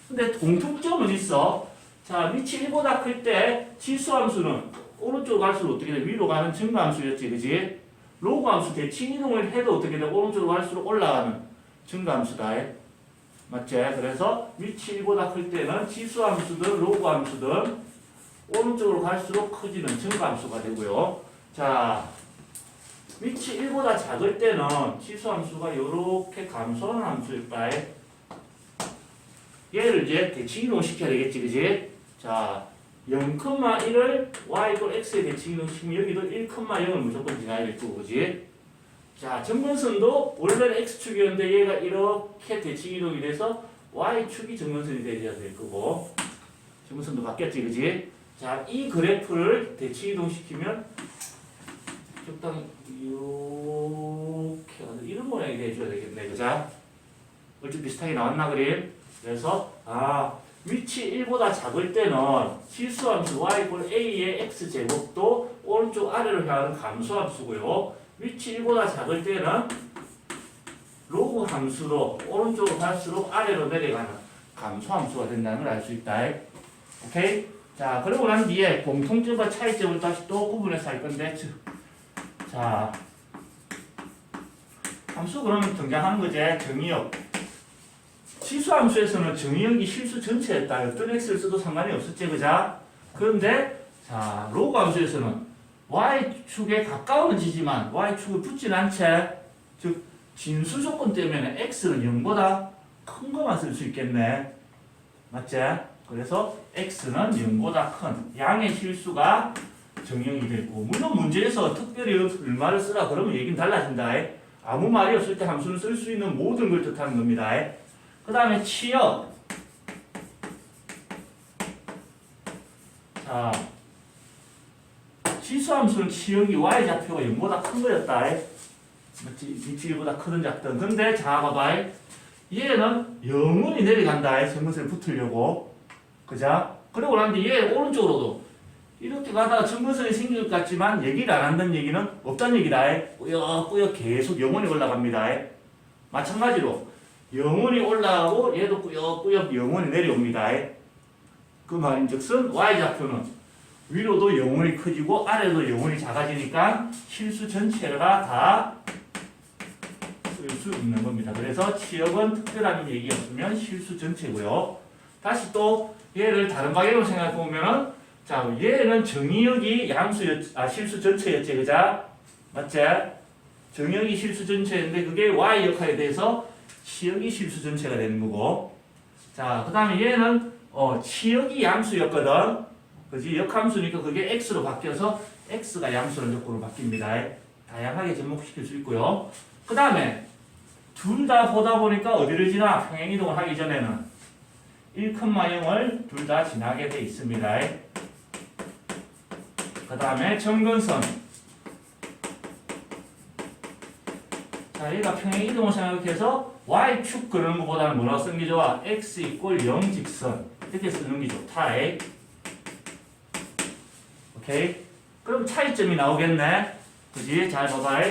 근데 공통점은 있어. 자, 밑이 1보다 클 때 치수함수는 오른쪽으로 갈수록 어떻게 돼? 위로 가는 증가함수였지. 그지? 로그함수 대칭 이동을 해도 어떻게 돼? 오른쪽으로 갈수록 올라가는 증가함수다. 맞지? 그래서 밑이 1보다 클 때는 치수함수든 로그함수든 오른쪽으로 갈수록 커지는 증가함수가 되고요. 자, 밑이 1보다 작을 때는 치수함수가 이렇게 감소하는 함수일까? 얘를 이제 대칭 이동시켜야 되겠지. 그지? 자, 0,1을 y = x에 대칭 이동시키면 여기도 1,0을 무조건 지나야 될 거고. 그지? 자, 정근선도 원래는 x축이었는데 얘가 이렇게 대칭 이동이 돼서 y축이 정근선이 되어야 될 거고. 정근선도 바뀌었지. 그지? 자, 이 그래프를 대칭 이동시키면 적당히 이렇게 이런 모양이 돼줘야 되겠네. 그자? 얼추 비슷하게 나왔나 그림? 그래서 밑이 1보다 작을 때는 치수함수 y = a의 x제곱도 오른쪽 아래로 향하는 감소함수고요. 밑이 1보다 작을 때는 로그 함수도 오른쪽으로 갈수록 아래로 내려가는 감소함수가 된다는 걸 알 수 있다. 오케이? 자, 그러고 난 뒤에 공통점과 차이점을 다시 또 구분해서 할 건데, 자, 함수 그러면 등장하는 거지. 정의역. 치수함수에서는 정의역이 실수 전체였다. 어떤 x를 써도 상관이 없었지. 그자? 그런데 자, 로그 함수에서는 y축에 가까워지지만 y축을 붙진 않채. 즉 진수 조건 때문에 x는 0보다 큰 것만 쓸 수 있겠네. 맞지? 그래서 x는 0보다 큰 양의 실수가 정의역이 되고, 물론 문제에서 특별히 얼마를 쓰라 그러면 얘기는 달라진다. 아무 말이 없을 때 함수는 쓸 수 있는 모든 걸 뜻하는 겁니다. 그 다음에 치역. 자, 치수함수는 치역이 y좌표가 0보다 큰 거였다. 맞지? 밑이 1보다 크든 작든. 근데 자, 봐봐. 얘는 영원히 내려간다. 정근선에 붙으려고. 그자? 그리고 나는데 얘 오른쪽으로도 이렇게 가다가 정근선이 생길 것 같지만 얘기를 안 한다는 얘기는 없다는 얘기다. 꾸역꾸역 계속 영원히 올라갑니다. 마찬가지로 영원히 올라가고 얘도 꾸역꾸역 영원히 내려옵니다. 그 말인즉슨 y좌표는 위로도 영원히 커지고 아래도 영원히 작아지니까 실수 전체가 다 쓸 수 있는 겁니다. 그래서 치역은 특별한 얘기 없으면 실수 전체고요. 다시 또 얘를 다른 방향으로 생각해 보면은, 자, 얘는 정의역이 실수 전체였지. 그자? 맞지? 정의역이 실수 전체인데 그게 y 역할에 대해서 치역이 실수 전체가 되는 거고. 자, 그 다음에 얘는 치역이 양수였거든. 그지? 역함수니까 그게 x로 바뀌어서 x가 양수로 적으로 바뀝니다. 다양하게 접목시킬 수 있고요. 그 다음에 둘 다 보다 보니까 어디를 지나? 평행이동을 하기 전에는 1,0을 둘 다 지나게 돼 있습니다. 그 다음에 정근선. 자, 얘가 평행 이동을 생각해서 y축 그리는 것보다는 뭐라고 쓰는 게 좋아? x = 0 직선. 이렇게 쓰는 게 좋다. 오케이? 그럼 차이점이 나오겠네. 그지? 잘 봐봐.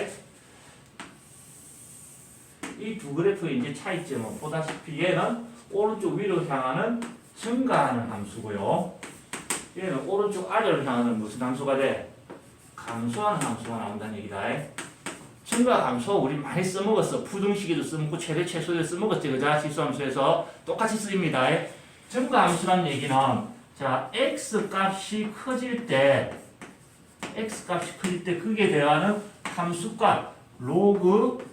이 두 그래프의 이제 차이점은 보다시피 얘는 오른쪽 위로 향하는 증가하는 함수고요. 얘는 오른쪽 아래로 향하는 무슨 함수가 돼? 감소하는 함수가 나온다는 얘기다. 증가 감소 우리 많이 써먹었어. 부등식에도 써먹고 최대 최소에도 써먹었지. 그자? 지수함수에서 똑같이 쓰입니다. 증가 함수란 얘기는 자 x 값이 커질 때 그게 대하는 함수값 로그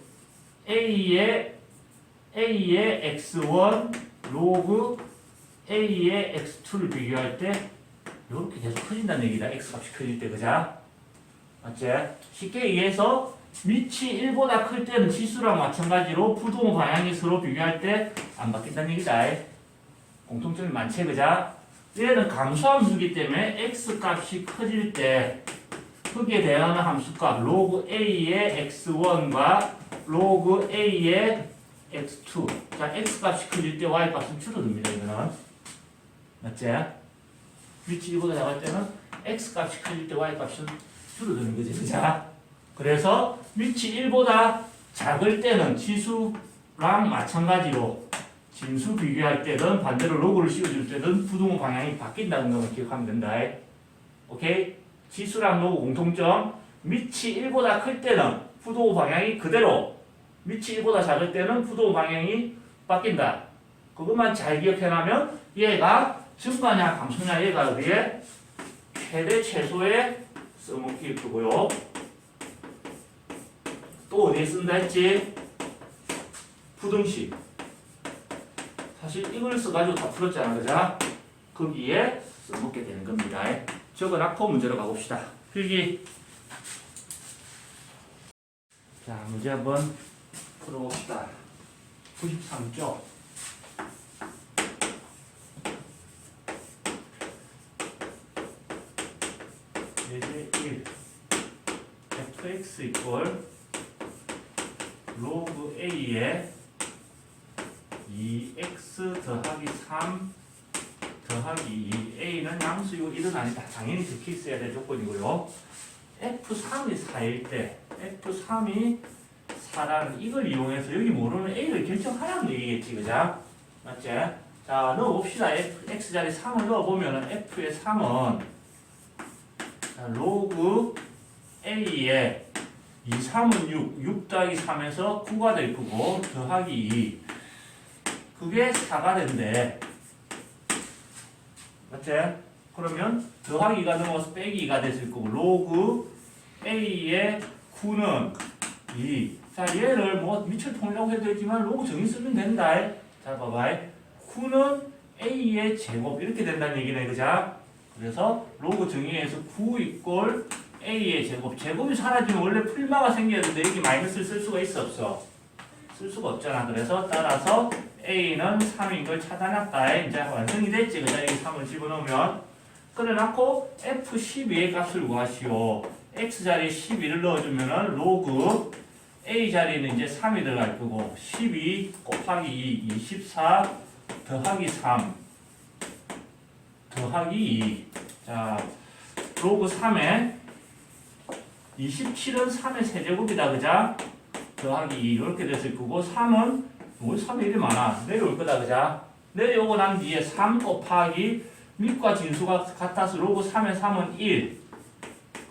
a의 x1 로그 a의 x2를 비교할 때 이렇게 계속 커진다는 얘기다. x 값이 커질 때 그자? 맞지? 쉽게 얘기해서 밑이 1보다 클 때는 지수랑 마찬가지로 부동 방향이 서로 비교할 때 안 바뀐다는 얘기다. 공통점이 많지 그자? 얘는 감소함수기 때문에 x 값이 커질 때 흑에 대하는 함수값 로그 a의 x1과 로그 a의 x2. 자, x 값이 커질 때 y 값은 줄어듭니다. 이거는 맞지? 밑이 1보다 작을 때는 x 값이 커질 때 y 값은 줄어드는 거지. 그자? 그래서 밑이 1보다 작을 때는 지수랑 마찬가지로 진수 비교할 때든 반대로 로그를 씌워줄 때든 부등호 방향이 바뀐다는 걸 기억하면 된다. 오케이? 지수랑 로그 공통점 밑이 1보다 클 때는 부등호 방향이 그대로 밑이 1보다 작을 때는 부등호 방향이 바뀐다. 그것만 잘 기억해놔면 얘가 증가냐 감소냐 얘가 어디에? 최대 최소에 써먹기 거고요. 또 어디에 쓴다 했지? 부등식. 사실 이걸 써가지고 다 풀었잖아. 그자? 거기에 써먹게 되는 겁니다. 적어놓고 문제로 가봅시다. 필기. 자, 문제 한번 풀어봅시다. 93쪽. 예제 1. fx = 로그 a에 2x 더하기 3 더하기 2 a는 양수이고 1은 아니다. 당연히 적혀 있어야 될 조건이고요. f3이 4일 때 f3이 4라는 이걸 이용해서 여기 모르는 a를 결정하라는 얘기겠지. 그자? 맞지? 자, 넣어봅시다. x자리 3을 넣어보면 f의 3은 로그 a에 2, 3은 6 더하기 3에서 9가 될 거고 더하기 2 그게 4가 된대. 맞지? 그러면 더하기가 넘어서 빼기가 됐을 거고 로그 a의 9는 2. 자, 얘를 뭐 밑을 통이라고 해도 되지만 로그 정의 쓰면 된다. 자, 봐봐. 9는 a의 제곱 이렇게 된다는 얘기네. 그자? 그래서 로그 정의에서 9 = a의 제곱. 제곱이 사라지면 원래 풀마가 생겨야 되는데 여기 마이너스를 쓸 수가 있어 없어? 쓸 수가 없잖아. 그래서 따라서 a는 3인 걸 찾아놨다. 이제 완성이 됐지. 그자? 여기 3을 집어넣으면 그래놓고 f12의 값을 구하시오. x자리에 12를 넣어주면은 로그 a자리는 이제 3이 들어갈 거고 12 곱하기 2 24 더하기 3 더하기 2. 자, 로그 3에 27은 3의 세제곱이다. 그자? 더하기 2 이렇게 됐을 거고 3은 뭐 3이 이리 많아. 내려올 거다. 그자? 내려오고 난 뒤에 3 곱하기 밑과 진수가 같아서 로그 3의 3은 1.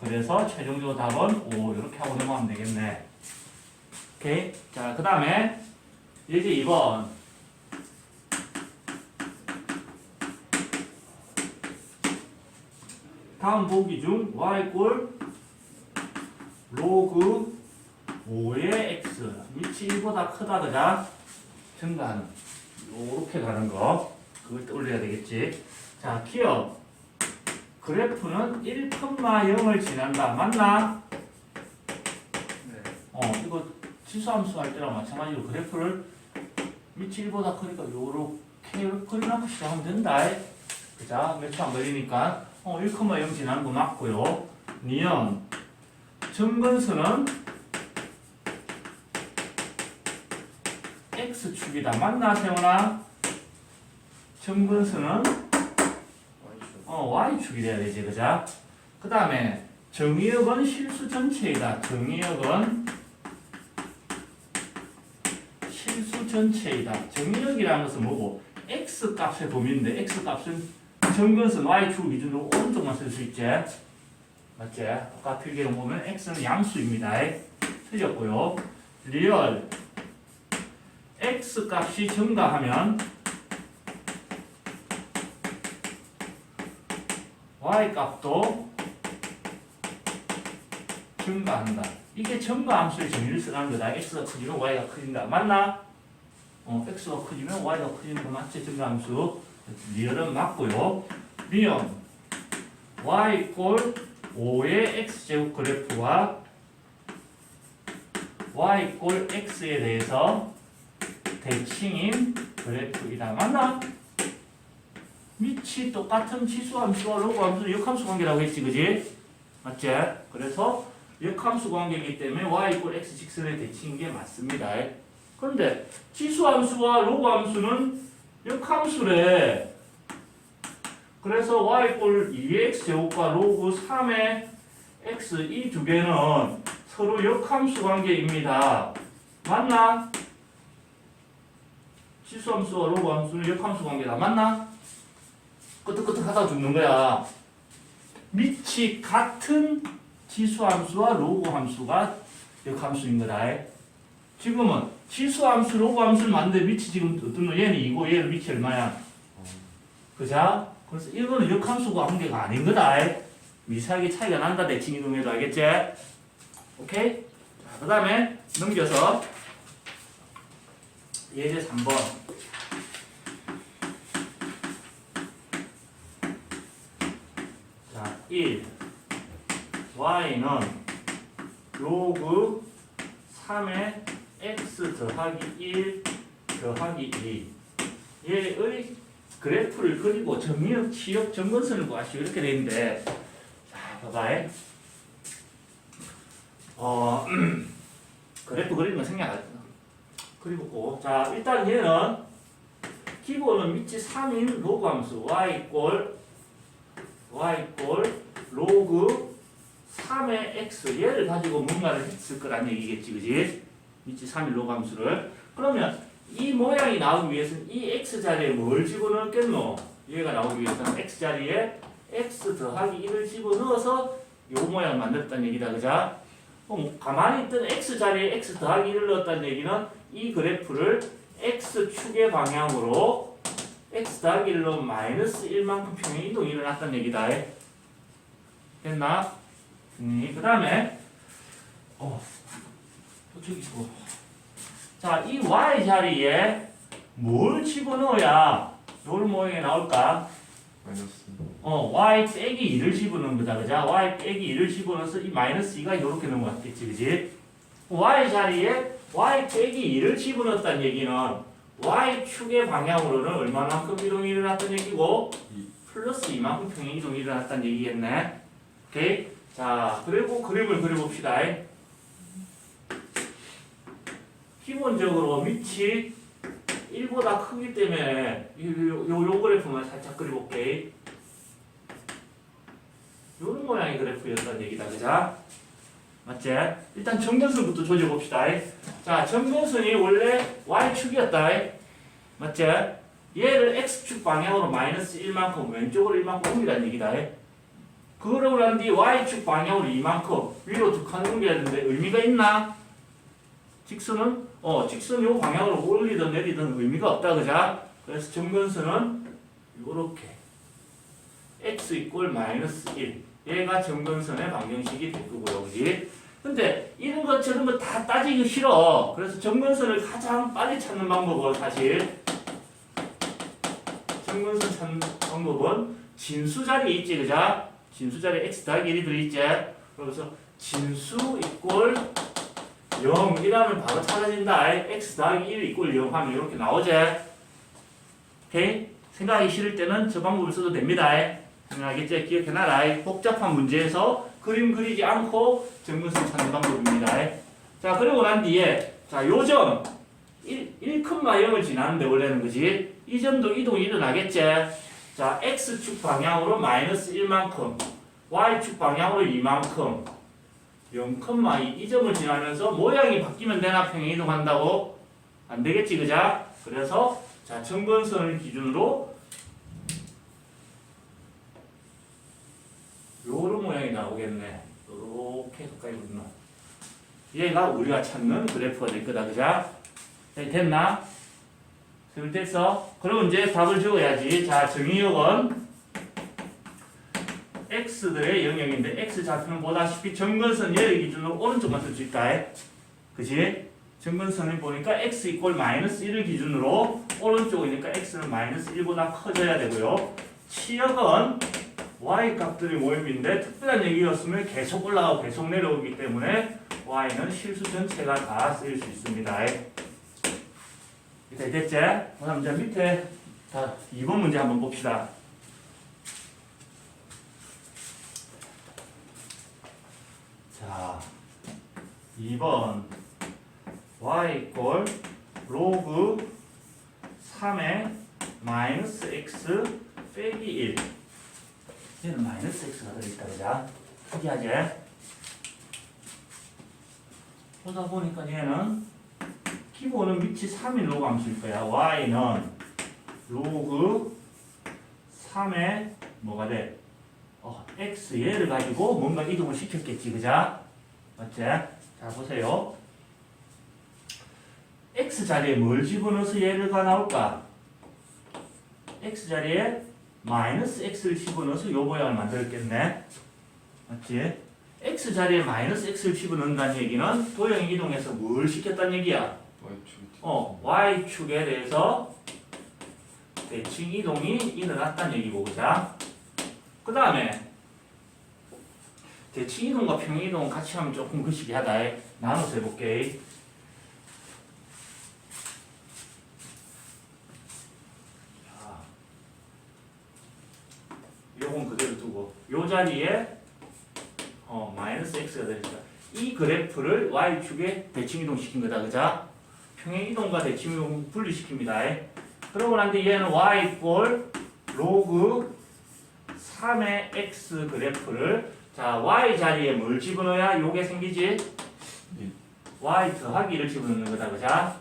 그래서 최종적으로 답은 5 이렇게 하고 넘어가면 되겠네. 오케이? 자, 그 다음에 예제 2번. 다음 보기 중 y = 로그 5의 x 밑이 1보다 크다. 그자? 증가하는 요렇게 가는 거 그걸 떠올려야 되겠지. 자, 기억 그래프는 1,0을 지난다. 맞나? 네. 이거 지수함수 할 때랑 마찬가지로 그래프를 밑이 1보다 크니까 요렇게 그려놓고 시작하면 된다. 그자? 몇 초 안 걸리니까 1,0 지나는 거 맞고요. 니은 점근선은 x축이다. 맞나 세훈아? 정근수는 y축이 돼야 되지, 그자? 그 다음에 정의역은 실수 전체이다. 정의역은 실수 전체이다. 정의역이라는 것은 뭐고? x 값의 범위인데 x 값은 정근선 y축 기준으로 오른쪽만 쓸 수 있지? 맞지? 아까 필기로 보면 x는 양수입니다. 틀렸고요. 리얼 x 값이 증가하면 y 값도 증가한다. 이게 증가함수의 정의를 쓰라는 거다. x가 커지면 y가 커진다. 맞나? x가 커지면 y가 커지는 거 맞지? 증가함수. 리얼은 맞고요. 미음 y 이꼴 5의 x제곱 그래프와 y 이꼴 x에 대해서 대칭인 그래프이다. 맞나? 밑이 똑같은 치수함수와 로그함수는 역함수 관계라고 했지, 그지? 맞지? 그래서 역함수 관계이기 때문에 y 이꼴 x 직선의 대칭인 게 맞습니다. 그런데 치수함수와 로그함수는 역함수래. 그래서 y 이꼴 2의 x제곱과 로그 3의 x 이 두 개는 서로 역함수 관계입니다. 맞나? 치수함수와 로그함수는 역함수 관계다. 맞나? 끄덕끄덕하다 죽는 거야. 밑이 같은 치수함수와 로그함수가 역함수인 거다. 지금은 치수함수, 로그함수를 만드는데 밑이 지금 어떤 거? 얘는 2고 얘는 밑이 얼마야? 그자? 그래서 이거는 역함수가 관계가 아닌 거다. 미세하게 차이가 난다. 대칭 이동해도 알겠지? 오케이? 자, 그 다음에 넘겨서 예제 3번. 자, 1. y는 로그 3의 x 더하기 1 더하기 2 얘의 그래프를 그리고 정의역, 치역, 정근선을 구하시오. 이렇게 되어 있는데, 자, 봐봐. 그래프 그리는 거 생략하자. 그리고, 자, 일단 얘는 기본은 밑이 3인 로그 함수 y 이꼴 로그 3의 x 얘를 가지고 뭔가를 했을 거란 얘기겠지, 그지? 밑이 3인 로그 함수를. 그러면 이 모양이 나오기 위해서는 이 x자리에 뭘 집어넣겠노? 얘가 나오기 위해서는 x자리에 x 더하기 1을 집어넣어서 이 모양을 만들었다는 얘기다. 그자? 그럼 가만히 있던 x자리에 x 더하기 1을 넣었다는 얘기는 이 그래프를 x축의 방향으로 x 더하기 1로 마이너스 1만큼 평행 이동이 일어났다는 얘기다. 됐나? 그 다음에 또 저기 있고. 자, 이 y 자리에 뭘 집어넣어야 요 모양이 나올까? 마이너스. y 빼기 2를 집어넣은 거다, 그자? y 빼기 2를 집어넣어서 이 마이너스 2가 요렇게 넘어갔겠지, 그지? y 자리에 y 빼기 2를 집어넣었다는 얘기는 y축의 방향으로는 얼마만큼 이동이 일어났다는 얘기고? 플러스 2만큼 평행 이동이 일어났다는 얘기겠네. 오케이? 자, 그리고 그림을 그려봅시다. 기본적으로 밑이 1보다 크기 때문에 요 그래프만 살짝 그려볼게. 요런 모양의 그래프였다는 얘기다. 그자? 맞지? 일단 정근선부터 조져봅시다. 자, 정근선이 원래 y축이었다. 맞지? 얘를 x축 방향으로 마이너스 1만큼 왼쪽으로 1만큼 옮기라는 얘기다. 그러고 난 뒤 y축 방향으로 2만큼 위로 두 칸 옮겨야 되는데 의미가 있나? 직선은 직선 요 방향으로 올리든 내리든 의미가 없다. 그자? 그래서 정근선은 요렇게 x 이꼴 마이너스 1 얘가 정근선의 방정식이 될 거고요. 그지? 근데 이런 것 저런 거 다 따지기 싫어. 그래서 정근선을 가장 빨리 찾는 방법은 사실 정근선 찾는 방법은 진수 자리에 있지. 그자? 진수 자리에 x 더하기 1이 들어있지. 그래서 진수 이꼴 0이라면 바로 찾아진다. x 더하기 1 이꼴 0 하면 이렇게 나오지. 오케이? 생각하기 싫을 때는 저 방법을 써도 됩니다. 알겠지? 기억해놔라. 복잡한 문제에서 그림 그리지 않고 정근선 찾는 방법입니다. 자, 그리고 난 뒤에 자, 요점 1,0을 지나는데 원래는 그지? 이 점도 이동이 일어나겠지? 자, x축 방향으로 마이너스 1만큼, y축 방향으로 2만큼, 0,2 이 점을 지나면서 모양이 바뀌면 되나 평행 이동한다고? 안 되겠지, 그자? 그래서 자, 점근선을 기준으로 요런 모양이 나오겠네. 이렇게 가까이 붙는. 얘가 우리가 찾는 그래프가 될 거다, 그자? 됐나? 됐어? 그럼 이제 답을 적어야지. 자, 정의역은 x들의 영역인데 x 좌표는 보다시피 점근선 얘를 기준으로 오른쪽만 쓸 수 있다. 그치? 점근선을 보니까 x 이꼴 마이너스 1을 기준으로 오른쪽이니까 x는 마이너스 1보다 커져야 되고요. 치역은 y 값들의 모임인데 특별한 얘기였으면 계속 올라가고 계속 내려오기 때문에 y는 실수 전체가 다 쓰일 수 있습니다. 됐지? 그럼 이제 밑에 다 2번 문제 한번 봅시다. 자, 2번 y 이꼴 로그 3의 마이너스 x 빼기 1. 얘는 마이너스 x가 들어있다, 그자? 특이하지? 보다 보니까 얘는 기본은 밑이 3인 로그 함수일 거야. y는 로그 3의 뭐가 돼? x 얘를 가지고 뭔가 이동을 시켰겠지, 그자? 맞지? 자, 보세요. x 자리에 뭘 집어넣어서 얘가 나올까? x 자리에 마이너스 x를 집어넣어서 요 모양을 만들었겠네. 맞지? x 자리에 마이너스 x를 집어넣는다는 얘기는 도형이 이동해서 뭘 시켰다는 얘기야? y축에 대해서 대칭 이동이 일어났다는 얘기고, 그자? 그 다음에 대칭 이동과 평행 이동 같이 하면 조금 거시기 하다. 나눠서 해볼게. 자, 요건 그대로 두고 요 자리에 마이너스 x가 되니까 이 그래프를 y축에 대칭 이동 시킨 거다, 그자? 평행 이동과 대칭 이동 분리시킵니다. 그러고 난 뒤에 얘는 y 이꼴 로그 3의 x 그래프를 자, y 자리에 뭘 집어넣어야 요게 생기지? y 더하기를 집어넣는 거다, 그자?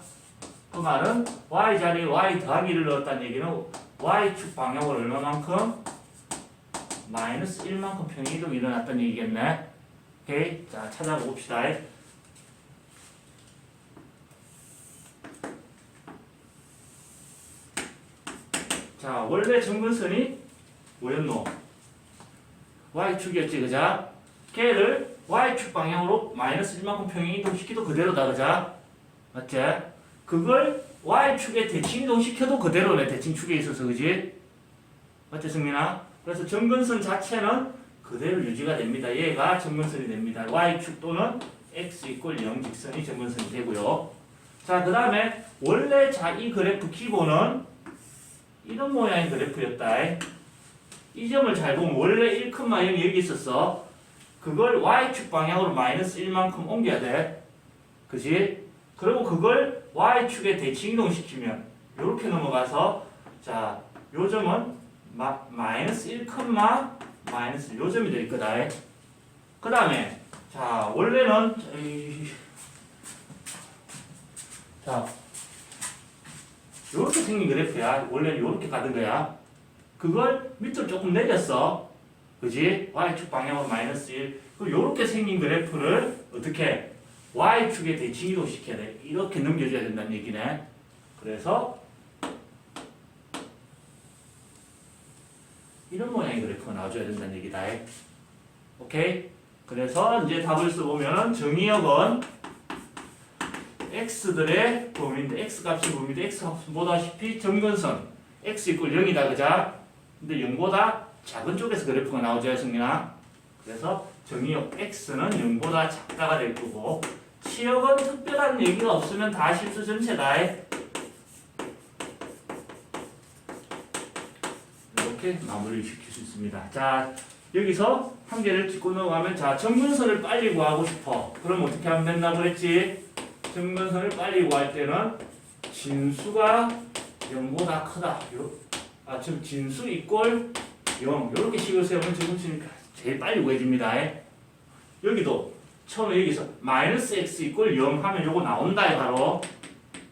그 말은 y 자리에 y 더하기를 넣었다는 얘기는 y축 방향으로 얼마만큼? 마이너스 1만큼 평행 이동이 일어났다는 얘기겠네. 오케이? 자, 찾아봅시다. 자, 원래 점근선이 뭐였노? y축이었지, 그자? 걔를 y축 방향으로 마이너스 1만큼 평행 이동시켜도 그대로다, 그자? 맞지? 그걸 y축에 대칭 이동시켜도 그대로네, 대칭축에 있어서, 그지? 맞지, 승민아? 그래서 점근선 자체는 그대로 유지가 됩니다. 얘가 점근선이 됩니다. y축 또는 x 이꼴 0 직선이 점근선이 되고요. 자, 그 다음에 원래 자, 이 그래프 기본은 이런 모양의 그래프였다. 이 점을 잘 보면 원래 1,0이 여기 있었어. 그걸 y축 방향으로 마이너스 1만큼 옮겨야 돼. 그지? 그리고 그걸 y축에 대칭 이동시키면 이렇게 넘어가서 자, 요 점은 마이너스 1, 마이너스 요 점이 될 거다. 그 다음에 자, 원래는 자, 요렇게 생긴 그래프야. 원래는 요렇게 가던 거야. 그걸 밑으로 조금 내렸어. 그지? y축 방향으로 마이너스 1. 그럼 요렇게 생긴 그래프를 어떻게? y축에 대칭 이동시켜야 돼. 이렇게 넘겨줘야 된다는 얘기네. 그래서 이런 모양의 그래프가 나와줘야 된다는 얘기다. 오케이? 그래서 이제 답을 써보면 정의역은 x들의 범위인데 x 값이 범위인데 x 값은 보다시피 점근선 x 이꼴 0이다, 그자? 근데 0보다 작은 쪽에서 그래프가 나오죠, 승민아? 그래서 정의역 x는 0보다 작다가 될 거고 치역은 특별한 얘기가 없으면 다 실수 전체다. 이렇게 마무리를 시킬 수 있습니다. 자, 여기서 한 개를 짚고 넘어가면 자, 점근선을 빨리 구하고 싶어. 그럼 어떻게 하면 된다고 그랬지? 점근선을 빨리 구할 때는 진수가 0보다 크다. 지금 진수 이꼴 0 이렇게 식을 세우면 지금 제일 빨리 구해집니다. 여기도 처음에 여기서 마이너스 x 이꼴 0 하면 요거 나온다 바로.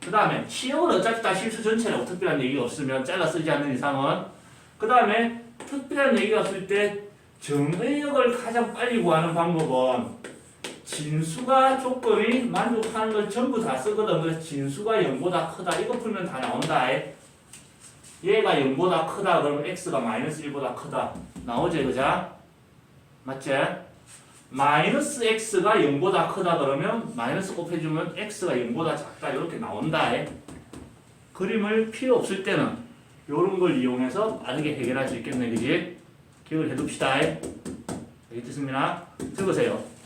그 다음에 치역은 어차피 다 실수 전체라고 특별한 얘기가 없으면 잘라 쓰지 않는 이상은. 그 다음에 특별한 얘기가 없을 때 정의역을 가장 빨리 구하는 방법은 진수가 조건이 만족하는 걸 전부 다 쓰거든. 그래서 진수가 0보다 크다. 이거 풀면 다 나온다. 얘가 0보다 크다. 그러면 x가 마이너스 1보다 크다. 나오지, 그자? 맞지? 마이너스 x가 0보다 크다 그러면 마이너스 곱해주면 x가 0보다 작다. 이렇게 나온다. 그림을 필요 없을 때는 이런 걸 이용해서 빠르게 해결할 수 있겠네. 그지? 기억을 해둡시다. 알겠습니다. 적으세요.